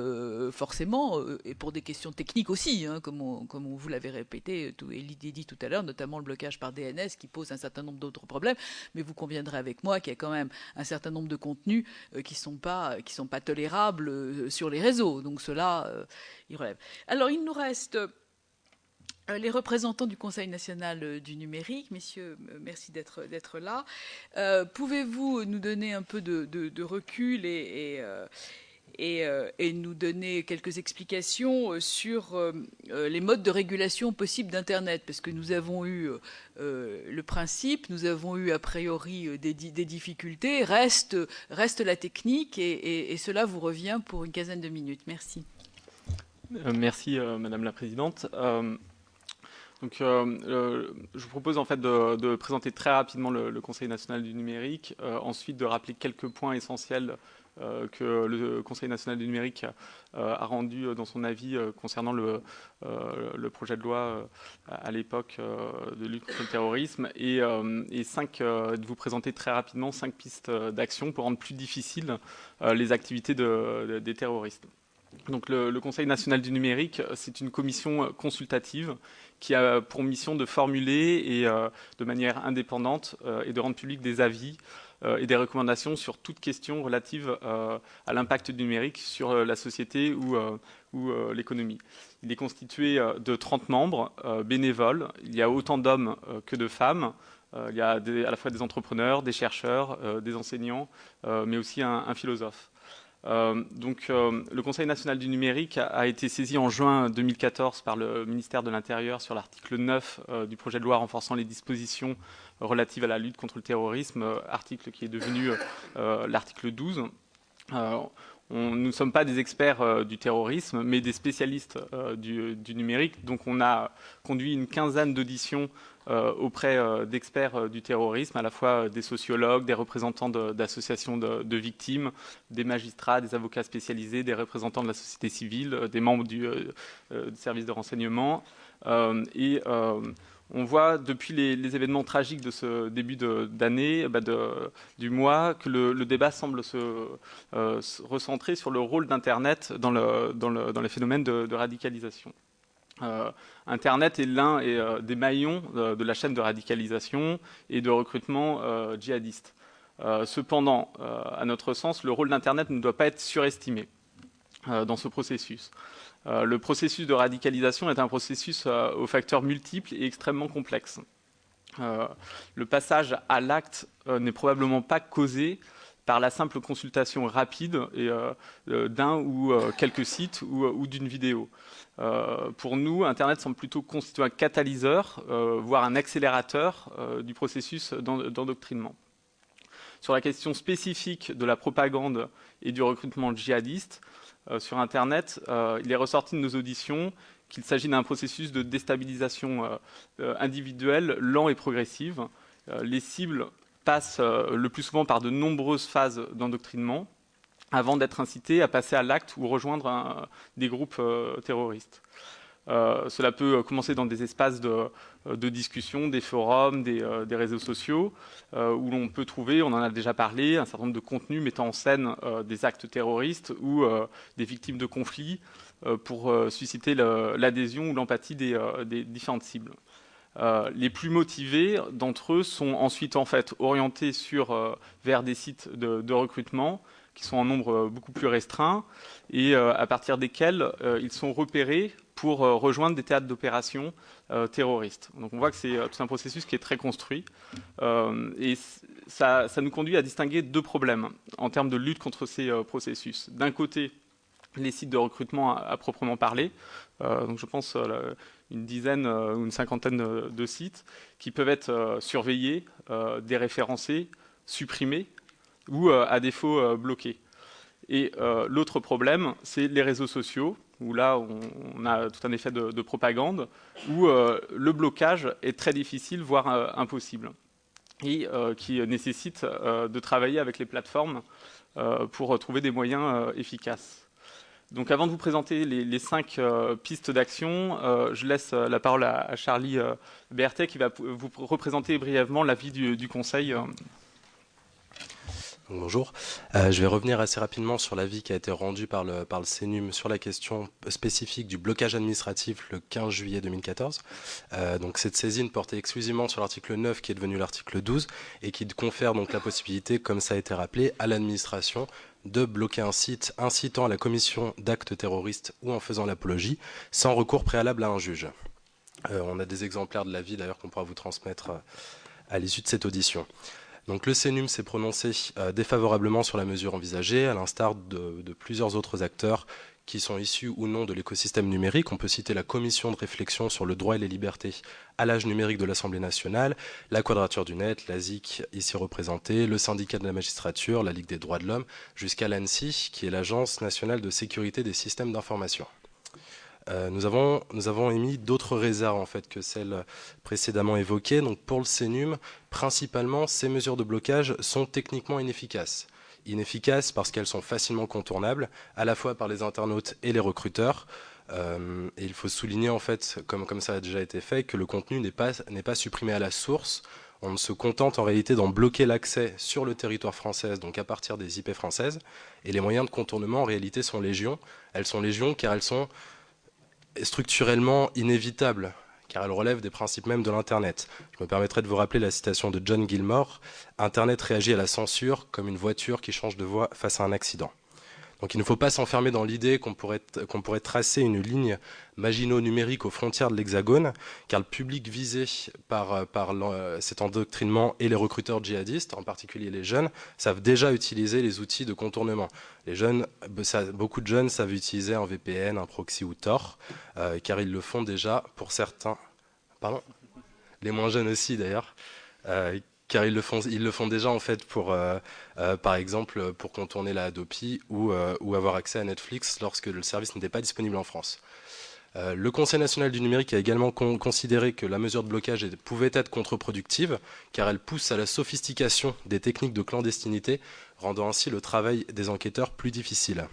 forcément, et pour des questions techniques aussi, hein, comme on vous l'avait répété et dit tout à l'heure, notamment le blocage par DNS qui pose un certain nombre d'autres problèmes, mais vous conviendrez avec moi qu'il y a quand même un certain nombre de contenus qui sont pas tolérables sur les réseaux, donc cela, il relève. Alors il nous reste les représentants du Conseil national du numérique. Messieurs, merci d'être là. Pouvez-vous nous donner un peu de recul et nous donner quelques explications sur les modes de régulation possibles d'Internet, parce que nous avons eu le principe, nous avons eu a priori des difficultés, reste la technique, et cela vous revient pour une quinzaine de minutes. Merci. Merci Madame la Présidente. Donc, je vous propose en fait de présenter très rapidement le Conseil national du numérique, ensuite de rappeler quelques points essentiels que le Conseil national du numérique a rendu dans son avis concernant le projet de loi à l'époque de lutte contre le terrorisme, et de vous présenter très rapidement 5 pistes d'action pour rendre plus difficiles les activités des terroristes. Donc le Conseil national du numérique, c'est une commission consultative qui a pour mission de formuler et de manière indépendante et de rendre public des avis et des recommandations sur toute question relative à l'impact du numérique sur la société ou l'économie. Il est constitué de 30 membres bénévoles. Il y a autant d'hommes que de femmes. Il y a à la fois des entrepreneurs, des chercheurs, des enseignants, mais aussi un philosophe. Le Conseil national du numérique a été saisi en juin 2014 par le ministère de l'Intérieur sur l'article 9 du projet de loi renforçant les dispositions relatives à la lutte contre le terrorisme, article qui est devenu l'article 12. Nous ne sommes pas des experts du terrorisme, mais des spécialistes du numérique. Donc on a conduit une quinzaine d'auditions auprès d'experts du terrorisme, à la fois des sociologues, des représentants d'associations de victimes, des magistrats, des avocats spécialisés, des représentants de la société civile, des membres du service de renseignement. On voit depuis les événements tragiques de ce début d'année, du mois, que le débat semble se recentrer sur le rôle d'Internet dans les phénomènes de radicalisation. Internet est l'un des maillons de la chaîne de radicalisation et de recrutement djihadiste. Cependant, à notre sens, le rôle d'Internet ne doit pas être surestimé dans ce processus. Le processus de radicalisation est un processus aux facteurs multiples et extrêmement complexes. Le passage à l'acte n'est probablement pas causé par la simple consultation rapide d'un ou quelques sites ou d'une vidéo. Pour nous, Internet semble plutôt constituer un catalyseur, voire un accélérateur du processus d'endoctrinement. Sur la question spécifique de la propagande et du recrutement djihadiste sur Internet, il est ressorti de nos auditions qu'il s'agit d'un processus de déstabilisation individuelle lent et progressive. Les cibles passent le plus souvent par de nombreuses phases d'endoctrinement avant d'être incitées à passer à l'acte ou rejoindre des groupes terroristes. Cela peut commencer dans des espaces de discussion, des forums, des réseaux sociaux, où l'on peut trouver, on en a déjà parlé, un certain nombre de contenus mettant en scène des actes terroristes ou des victimes de conflits pour susciter l'adhésion ou l'empathie des différentes cibles. Les plus motivés d'entre eux sont ensuite en fait orientés vers des sites de recrutement qui sont en nombre beaucoup plus restreint et à partir desquels ils sont repérés pour rejoindre des théâtres d'opérations terroristes. Donc on voit que c'est tout un processus qui est très construit et ça nous conduit à distinguer deux problèmes en termes de lutte contre ces processus. D'un côté, les sites de recrutement à proprement parler, donc je pense une dizaine ou une cinquantaine de sites qui peuvent être surveillés, déréférencés, supprimés ou à défaut bloqués. Et l'autre problème, c'est les réseaux sociaux, où là on a tout un effet de propagande, où le blocage est très difficile, voire impossible, et qui nécessite de travailler avec les plateformes pour trouver des moyens efficaces. Donc avant de vous présenter les 5 pistes d'action, je laisse la parole à Charlie Berthet qui va vous représenter brièvement l'avis du Conseil. Bonjour, je vais revenir assez rapidement sur l'avis qui a été rendu par le CNUM sur la question spécifique du blocage administratif le 15 juillet 2014. Donc cette saisine portait exclusivement sur l'article 9 qui est devenu l'article 12 et qui confère donc la possibilité, comme ça a été rappelé, à l'administration de bloquer un site incitant à la commission d'actes terroristes ou en faisant l'apologie sans recours préalable à un juge. On a des exemplaires de l'avis d'ailleurs qu'on pourra vous transmettre à l'issue de cette audition. Donc le CNUM s'est prononcé défavorablement sur la mesure envisagée, à l'instar de plusieurs autres acteurs qui sont issus ou non de l'écosystème numérique. On peut citer la commission de réflexion sur le droit et les libertés à l'âge numérique de l'Assemblée nationale, la Quadrature du Net, la SIC ici représentée, le syndicat de la magistrature, la Ligue des droits de l'homme, jusqu'à l'ANSSI, qui est l'Agence nationale de sécurité des systèmes d'information. Nous avons émis d'autres réserves en fait, que celles précédemment évoquées. Donc, pour le CNUM, principalement, ces mesures de blocage sont techniquement inefficaces. Inefficaces parce qu'elles sont facilement contournables, à la fois par les internautes et les recruteurs. Et il faut souligner, en fait, comme ça a déjà été fait, que le contenu n'est pas supprimé à la source. On ne se contente en réalité d'en bloquer l'accès sur le territoire français, donc à partir des IP françaises. Et les moyens de contournement, en réalité, sont légion. Elles sont légion car elles sont structurellement inévitables, car elles relèvent des principes même de l'Internet. Je me permettrai de vous rappeler la citation de John Gilmore. « Internet réagit à la censure comme une voiture qui change de voie face à un accident ». Donc il ne faut pas s'enfermer dans l'idée qu'on pourrait tracer une ligne Maginot-numérique aux frontières de l'Hexagone, car le public visé par cet endoctrinement et les recruteurs djihadistes, en particulier les jeunes, savent déjà utiliser les outils de contournement. Les jeunes, beaucoup de jeunes savent utiliser un VPN, un proxy ou Tor, car ils le font déjà pour certains. Pardon ? Les moins jeunes aussi d'ailleurs. Car ils le font déjà en fait pour, par exemple, pour contourner la Hadopi ou avoir accès à Netflix lorsque le service n'était pas disponible en France. Le Conseil national du numérique a également considéré que la mesure de blocage pouvait être contre-productive, car elle pousse à la sophistication des techniques de clandestinité, rendant ainsi le travail des enquêteurs plus difficile.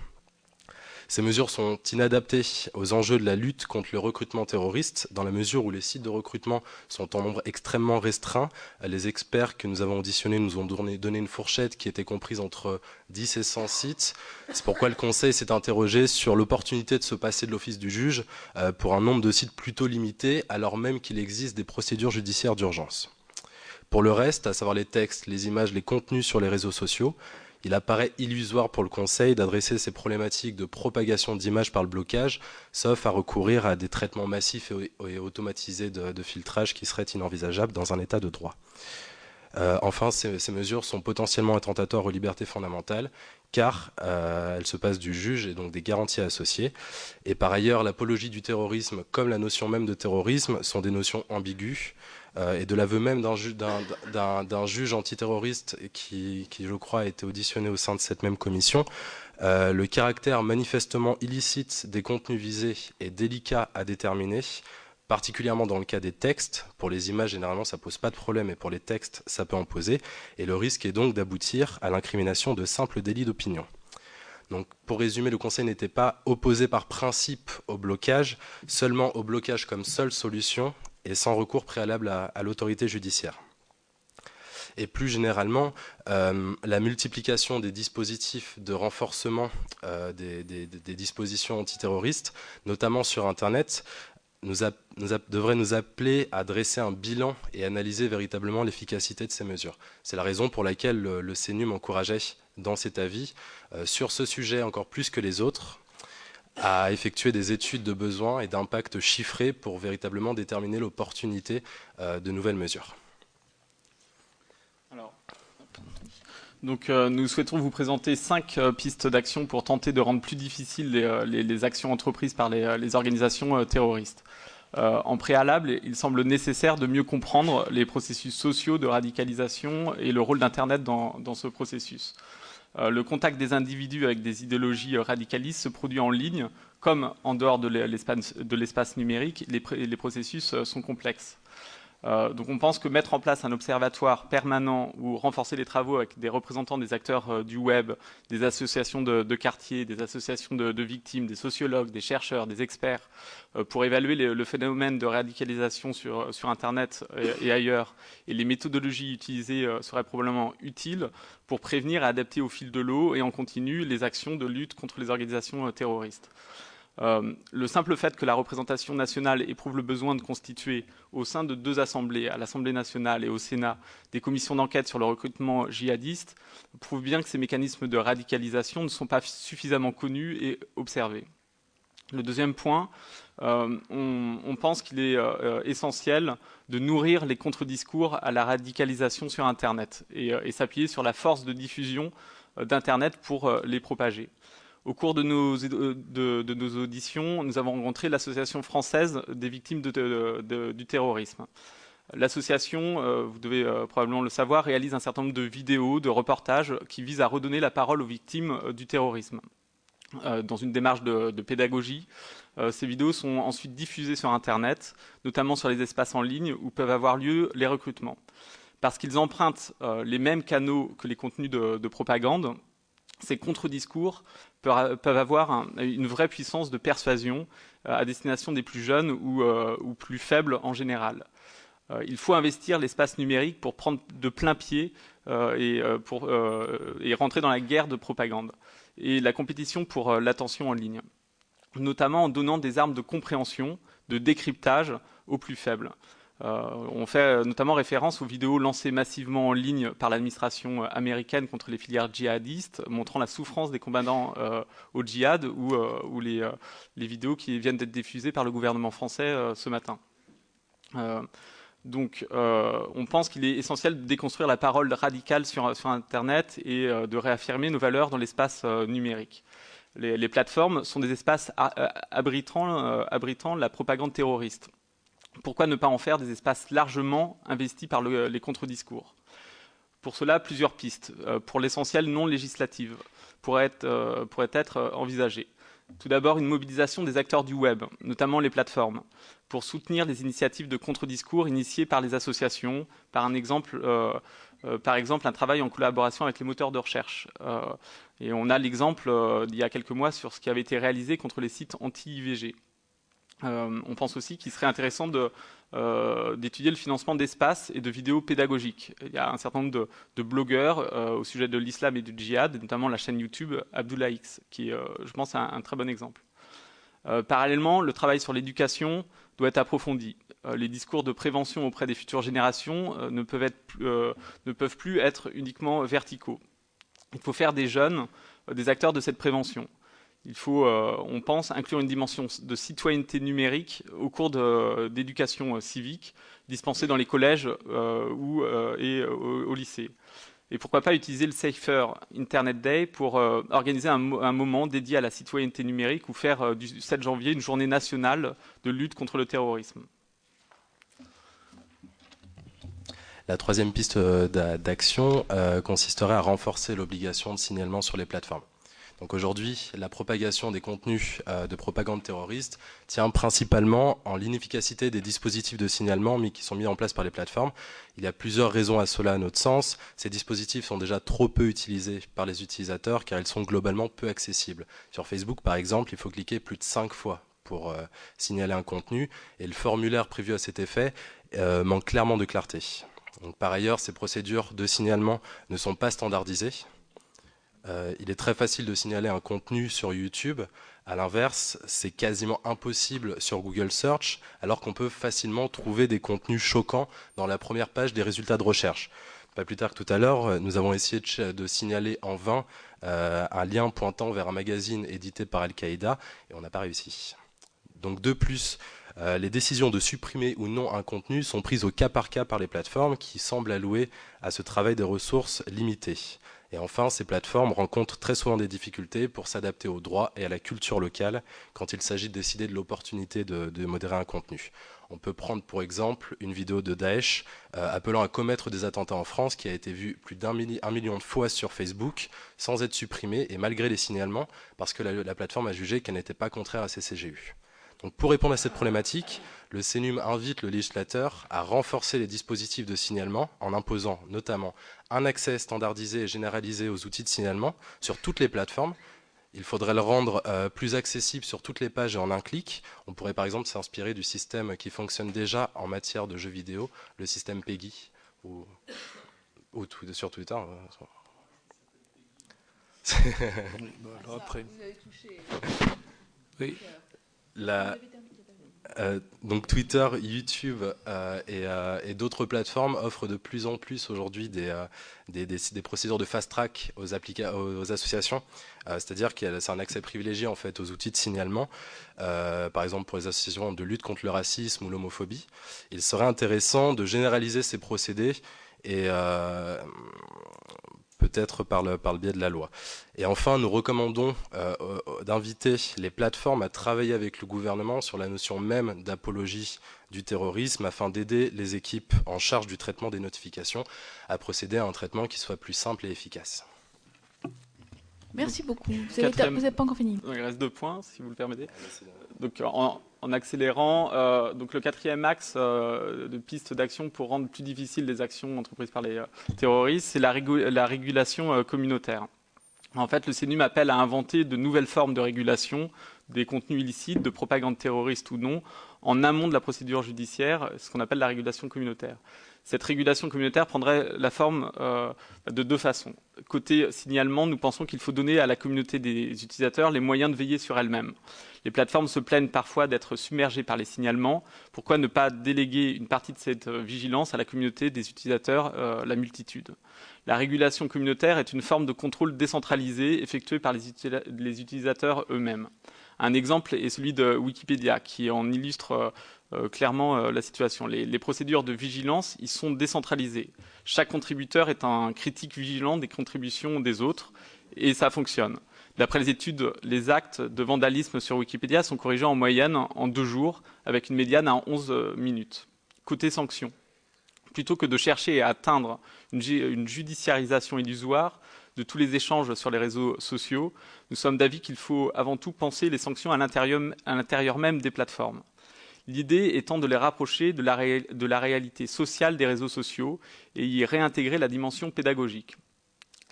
Ces mesures sont inadaptées aux enjeux de la lutte contre le recrutement terroriste, dans la mesure où les sites de recrutement sont en nombre extrêmement restreint. Les experts que nous avons auditionnés nous ont donné une fourchette qui était comprise entre 10 et 100 sites. C'est pourquoi le Conseil s'est interrogé sur l'opportunité de se passer de l'office du juge pour un nombre de sites plutôt limité, alors même qu'il existe des procédures judiciaires d'urgence. Pour le reste, à savoir les textes, les images, les contenus sur les réseaux sociaux, il apparaît illusoire pour le Conseil d'adresser ces problématiques de propagation d'images par le blocage, sauf à recourir à des traitements massifs et automatisés de filtrage qui seraient inenvisageables dans un état de droit. Enfin, ces mesures sont potentiellement attentatoires aux libertés fondamentales, car elles se passent du juge et donc des garanties associées. Et par ailleurs, l'apologie du terrorisme, comme la notion même de terrorisme, sont des notions ambiguës. Et de l'aveu même d'un juge antiterroriste qui, je crois, a été auditionné au sein de cette même commission, le caractère manifestement illicite des contenus visés est délicat à déterminer, particulièrement dans le cas des textes. Pour les images, généralement, ça pose pas de problème, et pour les textes, ça peut en poser. Et le risque est donc d'aboutir à l'incrimination de simples délits d'opinion. Donc, pour résumer, le Conseil n'était pas opposé par principe au blocage, seulement au blocage comme seule solution et sans recours préalable à l'autorité judiciaire. Et plus généralement, la multiplication des dispositifs de renforcement des dispositions antiterroristes, notamment sur Internet, devrait nous appeler à dresser un bilan et analyser véritablement l'efficacité de ces mesures. C'est la raison pour laquelle le CNUM encourageait dans cet avis, sur ce sujet encore plus que les autres, à effectuer des études de besoins et d'impact chiffrés pour véritablement déterminer l'opportunité de nouvelles mesures. Donc nous souhaitons vous présenter 5 pistes d'action pour tenter de rendre plus difficiles les actions entreprises par les organisations terroristes. En préalable, il semble nécessaire de mieux comprendre les processus sociaux de radicalisation et le rôle d'Internet dans ce processus. Le contact des individus avec des idéologies radicalistes se produit en ligne, comme en dehors de l'espace numérique, les processus sont complexes. Donc on pense que mettre en place un observatoire permanent ou renforcer les travaux avec des représentants des acteurs du web, des associations de quartier, des associations de victimes, des sociologues, des chercheurs, des experts, pour évaluer le phénomène de radicalisation sur Internet et ailleurs, et les méthodologies utilisées seraient probablement utiles pour prévenir et adapter au fil de l'eau et en continu les actions de lutte contre les organisations terroristes. Le simple fait que la représentation nationale éprouve le besoin de constituer au sein de 2 assemblées, à l'Assemblée nationale et au Sénat, des commissions d'enquête sur le recrutement djihadiste, prouve bien que ces mécanismes de radicalisation ne sont pas suffisamment connus et observés. Le deuxième point, on pense qu'il est essentiel de nourrir les contre-discours à la radicalisation sur Internet et s'appuyer sur la force de diffusion d'Internet pour les propager. Au cours de nos auditions, nous avons rencontré l'Association française des victimes du terrorisme. L'association, vous devez probablement le savoir, réalise un certain nombre de vidéos, de reportages qui visent à redonner la parole aux victimes du terrorisme. Dans une démarche de pédagogie, ces vidéos sont ensuite diffusées sur Internet, notamment sur les espaces en ligne où peuvent avoir lieu les recrutements. Parce qu'ils empruntent les mêmes canaux que les contenus de propagande, ces contre-discours peuvent avoir une vraie puissance de persuasion à destination des plus jeunes ou plus faibles en général. Il faut investir l'espace numérique pour prendre de plein pied et rentrer dans la guerre de propagande et la compétition pour l'attention en ligne, notamment en donnant des armes de compréhension, de décryptage aux plus faibles. On fait notamment référence aux vidéos lancées massivement en ligne par l'administration américaine contre les filières djihadistes, montrant la souffrance des combattants au djihad, ou les vidéos qui viennent d'être diffusées par le gouvernement français ce matin. Donc on pense qu'il est essentiel de déconstruire la parole radicale sur Internet et de réaffirmer nos valeurs dans l'espace numérique. Les plateformes sont des espaces abritant la propagande terroriste. Pourquoi ne pas en faire des espaces largement investis par les contre-discours? Pour cela, plusieurs pistes, pour l'essentiel non législatives, pourraient être envisagées. Tout d'abord, une mobilisation des acteurs du web, notamment les plateformes, pour soutenir les initiatives de contre-discours initiées par les associations, par exemple un travail en collaboration avec les moteurs de recherche. Et on a l'exemple d'il y a quelques mois sur ce qui avait été réalisé contre les sites anti-IVG. On pense aussi qu'il serait intéressant d'étudier le financement d'espaces et de vidéos pédagogiques. Il y a un certain nombre de blogueurs au sujet de l'islam et du djihad, notamment la chaîne YouTube Abdullah X, qui, je pense, est un très bon exemple. Parallèlement, le travail sur l'éducation doit être approfondi. Les discours de prévention auprès des futures générations ne peuvent plus être uniquement verticaux. Il faut faire des jeunes des acteurs de cette prévention. on pense, inclure une dimension de citoyenneté numérique au cours d'éducation civique dispensée dans les collèges et au lycée. Et pourquoi pas utiliser le Safer Internet Day pour organiser un moment dédié à la citoyenneté numérique ou faire du 7 janvier une journée nationale de lutte contre le terrorisme. La troisième piste d'action consisterait à renforcer l'obligation de signalement sur les plateformes. Donc aujourd'hui, la propagation des contenus de propagande terroriste tient principalement en l'inefficacité des dispositifs de signalement qui sont mis en place par les plateformes. Il y a plusieurs raisons à cela à notre sens. Ces dispositifs sont déjà trop peu utilisés par les utilisateurs car ils sont globalement peu accessibles. Sur Facebook, par exemple, il faut cliquer plus de 5 fois pour signaler un contenu et le formulaire prévu à cet effet manque clairement de clarté. Donc, par ailleurs, ces procédures de signalement ne sont pas standardisées. Il est très facile de signaler un contenu sur YouTube. À l'inverse, c'est quasiment impossible sur Google Search, alors qu'on peut facilement trouver des contenus choquants dans la première page des résultats de recherche. Pas plus tard que tout à l'heure, nous avons essayé de signaler en vain un lien pointant vers un magazine édité par Al-Qaïda, et on n'a pas réussi. Donc de plus, les décisions de supprimer ou non un contenu sont prises au cas par cas par les plateformes qui semblent allouer à ce travail des ressources limitées. Et enfin, ces plateformes rencontrent très souvent des difficultés pour s'adapter au droit et à la culture locale quand il s'agit de décider de l'opportunité de modérer un contenu. On peut prendre pour exemple une vidéo de Daesh appelant à commettre des attentats en France qui a été vue plus d'1 million de fois sur Facebook sans être supprimée et malgré les signalements parce que la plateforme a jugé qu'elle n'était pas contraire à ces CGU. Donc pour répondre à cette problématique, le CNUM invite le législateur à renforcer les dispositifs de signalement en imposant notamment un accès standardisé et généralisé aux outils de signalement sur toutes les plateformes. Il faudrait le rendre plus accessible sur toutes les pages et en un clic. On pourrait par exemple s'inspirer du système qui fonctionne déjà en matière de jeux vidéo, le système PEGI, ou sur Twitter. Après. Oui. Donc Twitter, YouTube et d'autres plateformes offrent de plus en plus aujourd'hui des procédures de fast track aux associations, c'est-à-dire que c'est un accès privilégié en fait aux outils de signalement, par exemple pour les associations de lutte contre le racisme ou l'homophobie. Il serait intéressant de généraliser ces procédés et peut-être par le biais de la loi. Et enfin, nous recommandons d'inviter les plateformes à travailler avec le gouvernement sur la notion même d'apologie du terrorisme afin d'aider les équipes en charge du traitement des notifications à procéder à un traitement qui soit plus simple et efficace. Merci beaucoup. Vous n'avez pas encore fini. Il reste 2 points, si vous le permettez. Donc, en accélérant, donc le 4e axe de piste d'action pour rendre plus difficile les actions entreprises par les terroristes, c'est la régulation communautaire. En fait, le CNUM appelle à inventer de nouvelles formes de régulation des contenus illicites, de propagande terroriste ou non, en amont de la procédure judiciaire, ce qu'on appelle la régulation communautaire. Cette régulation communautaire prendrait la forme de 2 façons. Côté signalement, nous pensons qu'il faut donner à la communauté des utilisateurs les moyens de veiller sur elle-même. Les plateformes se plaignent parfois d'être submergées par les signalements. Pourquoi ne pas déléguer une partie de cette vigilance à la communauté des utilisateurs, la multitude ? La régulation communautaire est une forme de contrôle décentralisé effectué par les utilisateurs eux-mêmes. Un exemple est celui de Wikipédia, qui en illustre clairement la situation. Les procédures de vigilance y sont décentralisées. Chaque contributeur est un critique vigilant des contributions des autres, et ça fonctionne. D'après les études, les actes de vandalisme sur Wikipédia sont corrigés en moyenne en 2 jours, avec une médiane à 11 minutes. Côté sanctions, plutôt que de chercher à atteindre une judiciarisation illusoire de tous les échanges sur les réseaux sociaux, nous sommes d'avis qu'il faut avant tout penser les sanctions à l'intérieur même des plateformes. L'idée étant de les rapprocher de la réalité sociale des réseaux sociaux et y réintégrer la dimension pédagogique.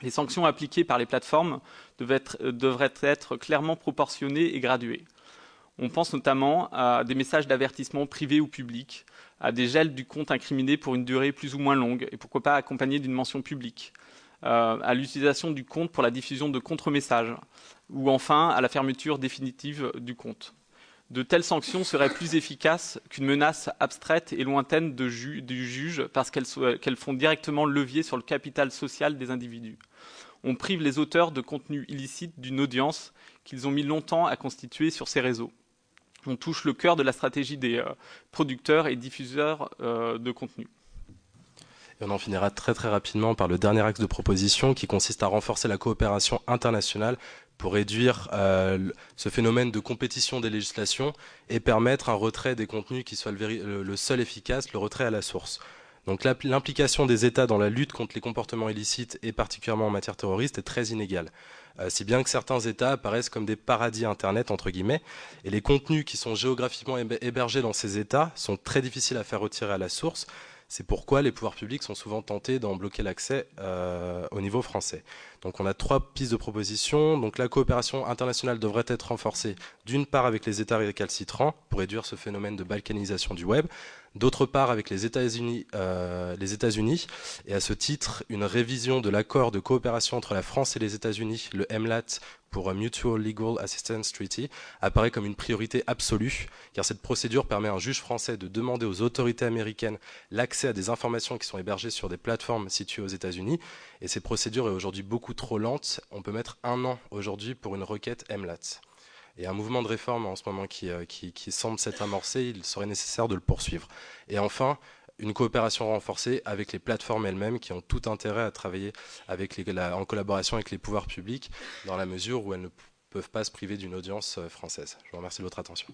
Les sanctions appliquées par les plateformes devraient être clairement proportionnées et graduées. On pense notamment à des messages d'avertissement privés ou publics, à des gels du compte incriminé pour une durée plus ou moins longue, et pourquoi pas accompagnée d'une mention publique, à l'utilisation du compte pour la diffusion de contre-messages, ou enfin à la fermeture définitive du compte. De telles sanctions seraient plus efficaces qu'une menace abstraite et lointaine du juge parce qu'elles font directement levier sur le capital social des individus. On prive les auteurs de contenus illicites d'une audience qu'ils ont mis longtemps à constituer sur ces réseaux. On touche le cœur de la stratégie des producteurs et diffuseurs de contenu. Et on en finira très rapidement par le dernier axe de proposition qui consiste à renforcer la coopération internationale pour réduire ce phénomène de compétition des législations et permettre un retrait des contenus qui soit le seul efficace, le retrait à la source. Donc l'implication des États dans la lutte contre les comportements illicites et particulièrement en matière terroriste est très inégale. Si bien que certains États apparaissent comme des paradis Internet, entre guillemets, et les contenus qui sont géographiquement hébergés dans ces États sont très difficiles à faire retirer à la source. C'est pourquoi les pouvoirs publics sont souvent tentés d'en bloquer l'accès au niveau français. Donc on a 3 pistes de proposition. Donc la coopération internationale devrait être renforcée d'une part avec les États récalcitrants pour réduire ce phénomène de balkanisation du web, d'autre part avec les États-Unis, et à ce titre, une révision de l'accord de coopération entre la France et les États-Unis, le MLAT, pour Mutual Legal Assistance Treaty, apparaît comme une priorité absolue, car cette procédure permet à un juge français de demander aux autorités américaines l'accès à des informations qui sont hébergées sur des plateformes situées aux États-Unis, et cette procédure est aujourd'hui beaucoup trop lente. On peut mettre 1 an aujourd'hui pour une requête MLAT. Et un mouvement de réforme en ce moment qui semble s'être amorcé, il serait nécessaire de le poursuivre. Et enfin, une coopération renforcée avec les plateformes elles-mêmes qui ont tout intérêt à travailler en collaboration avec les pouvoirs publics dans la mesure où elles ne peuvent pas se priver d'une audience française. Je vous remercie de votre attention.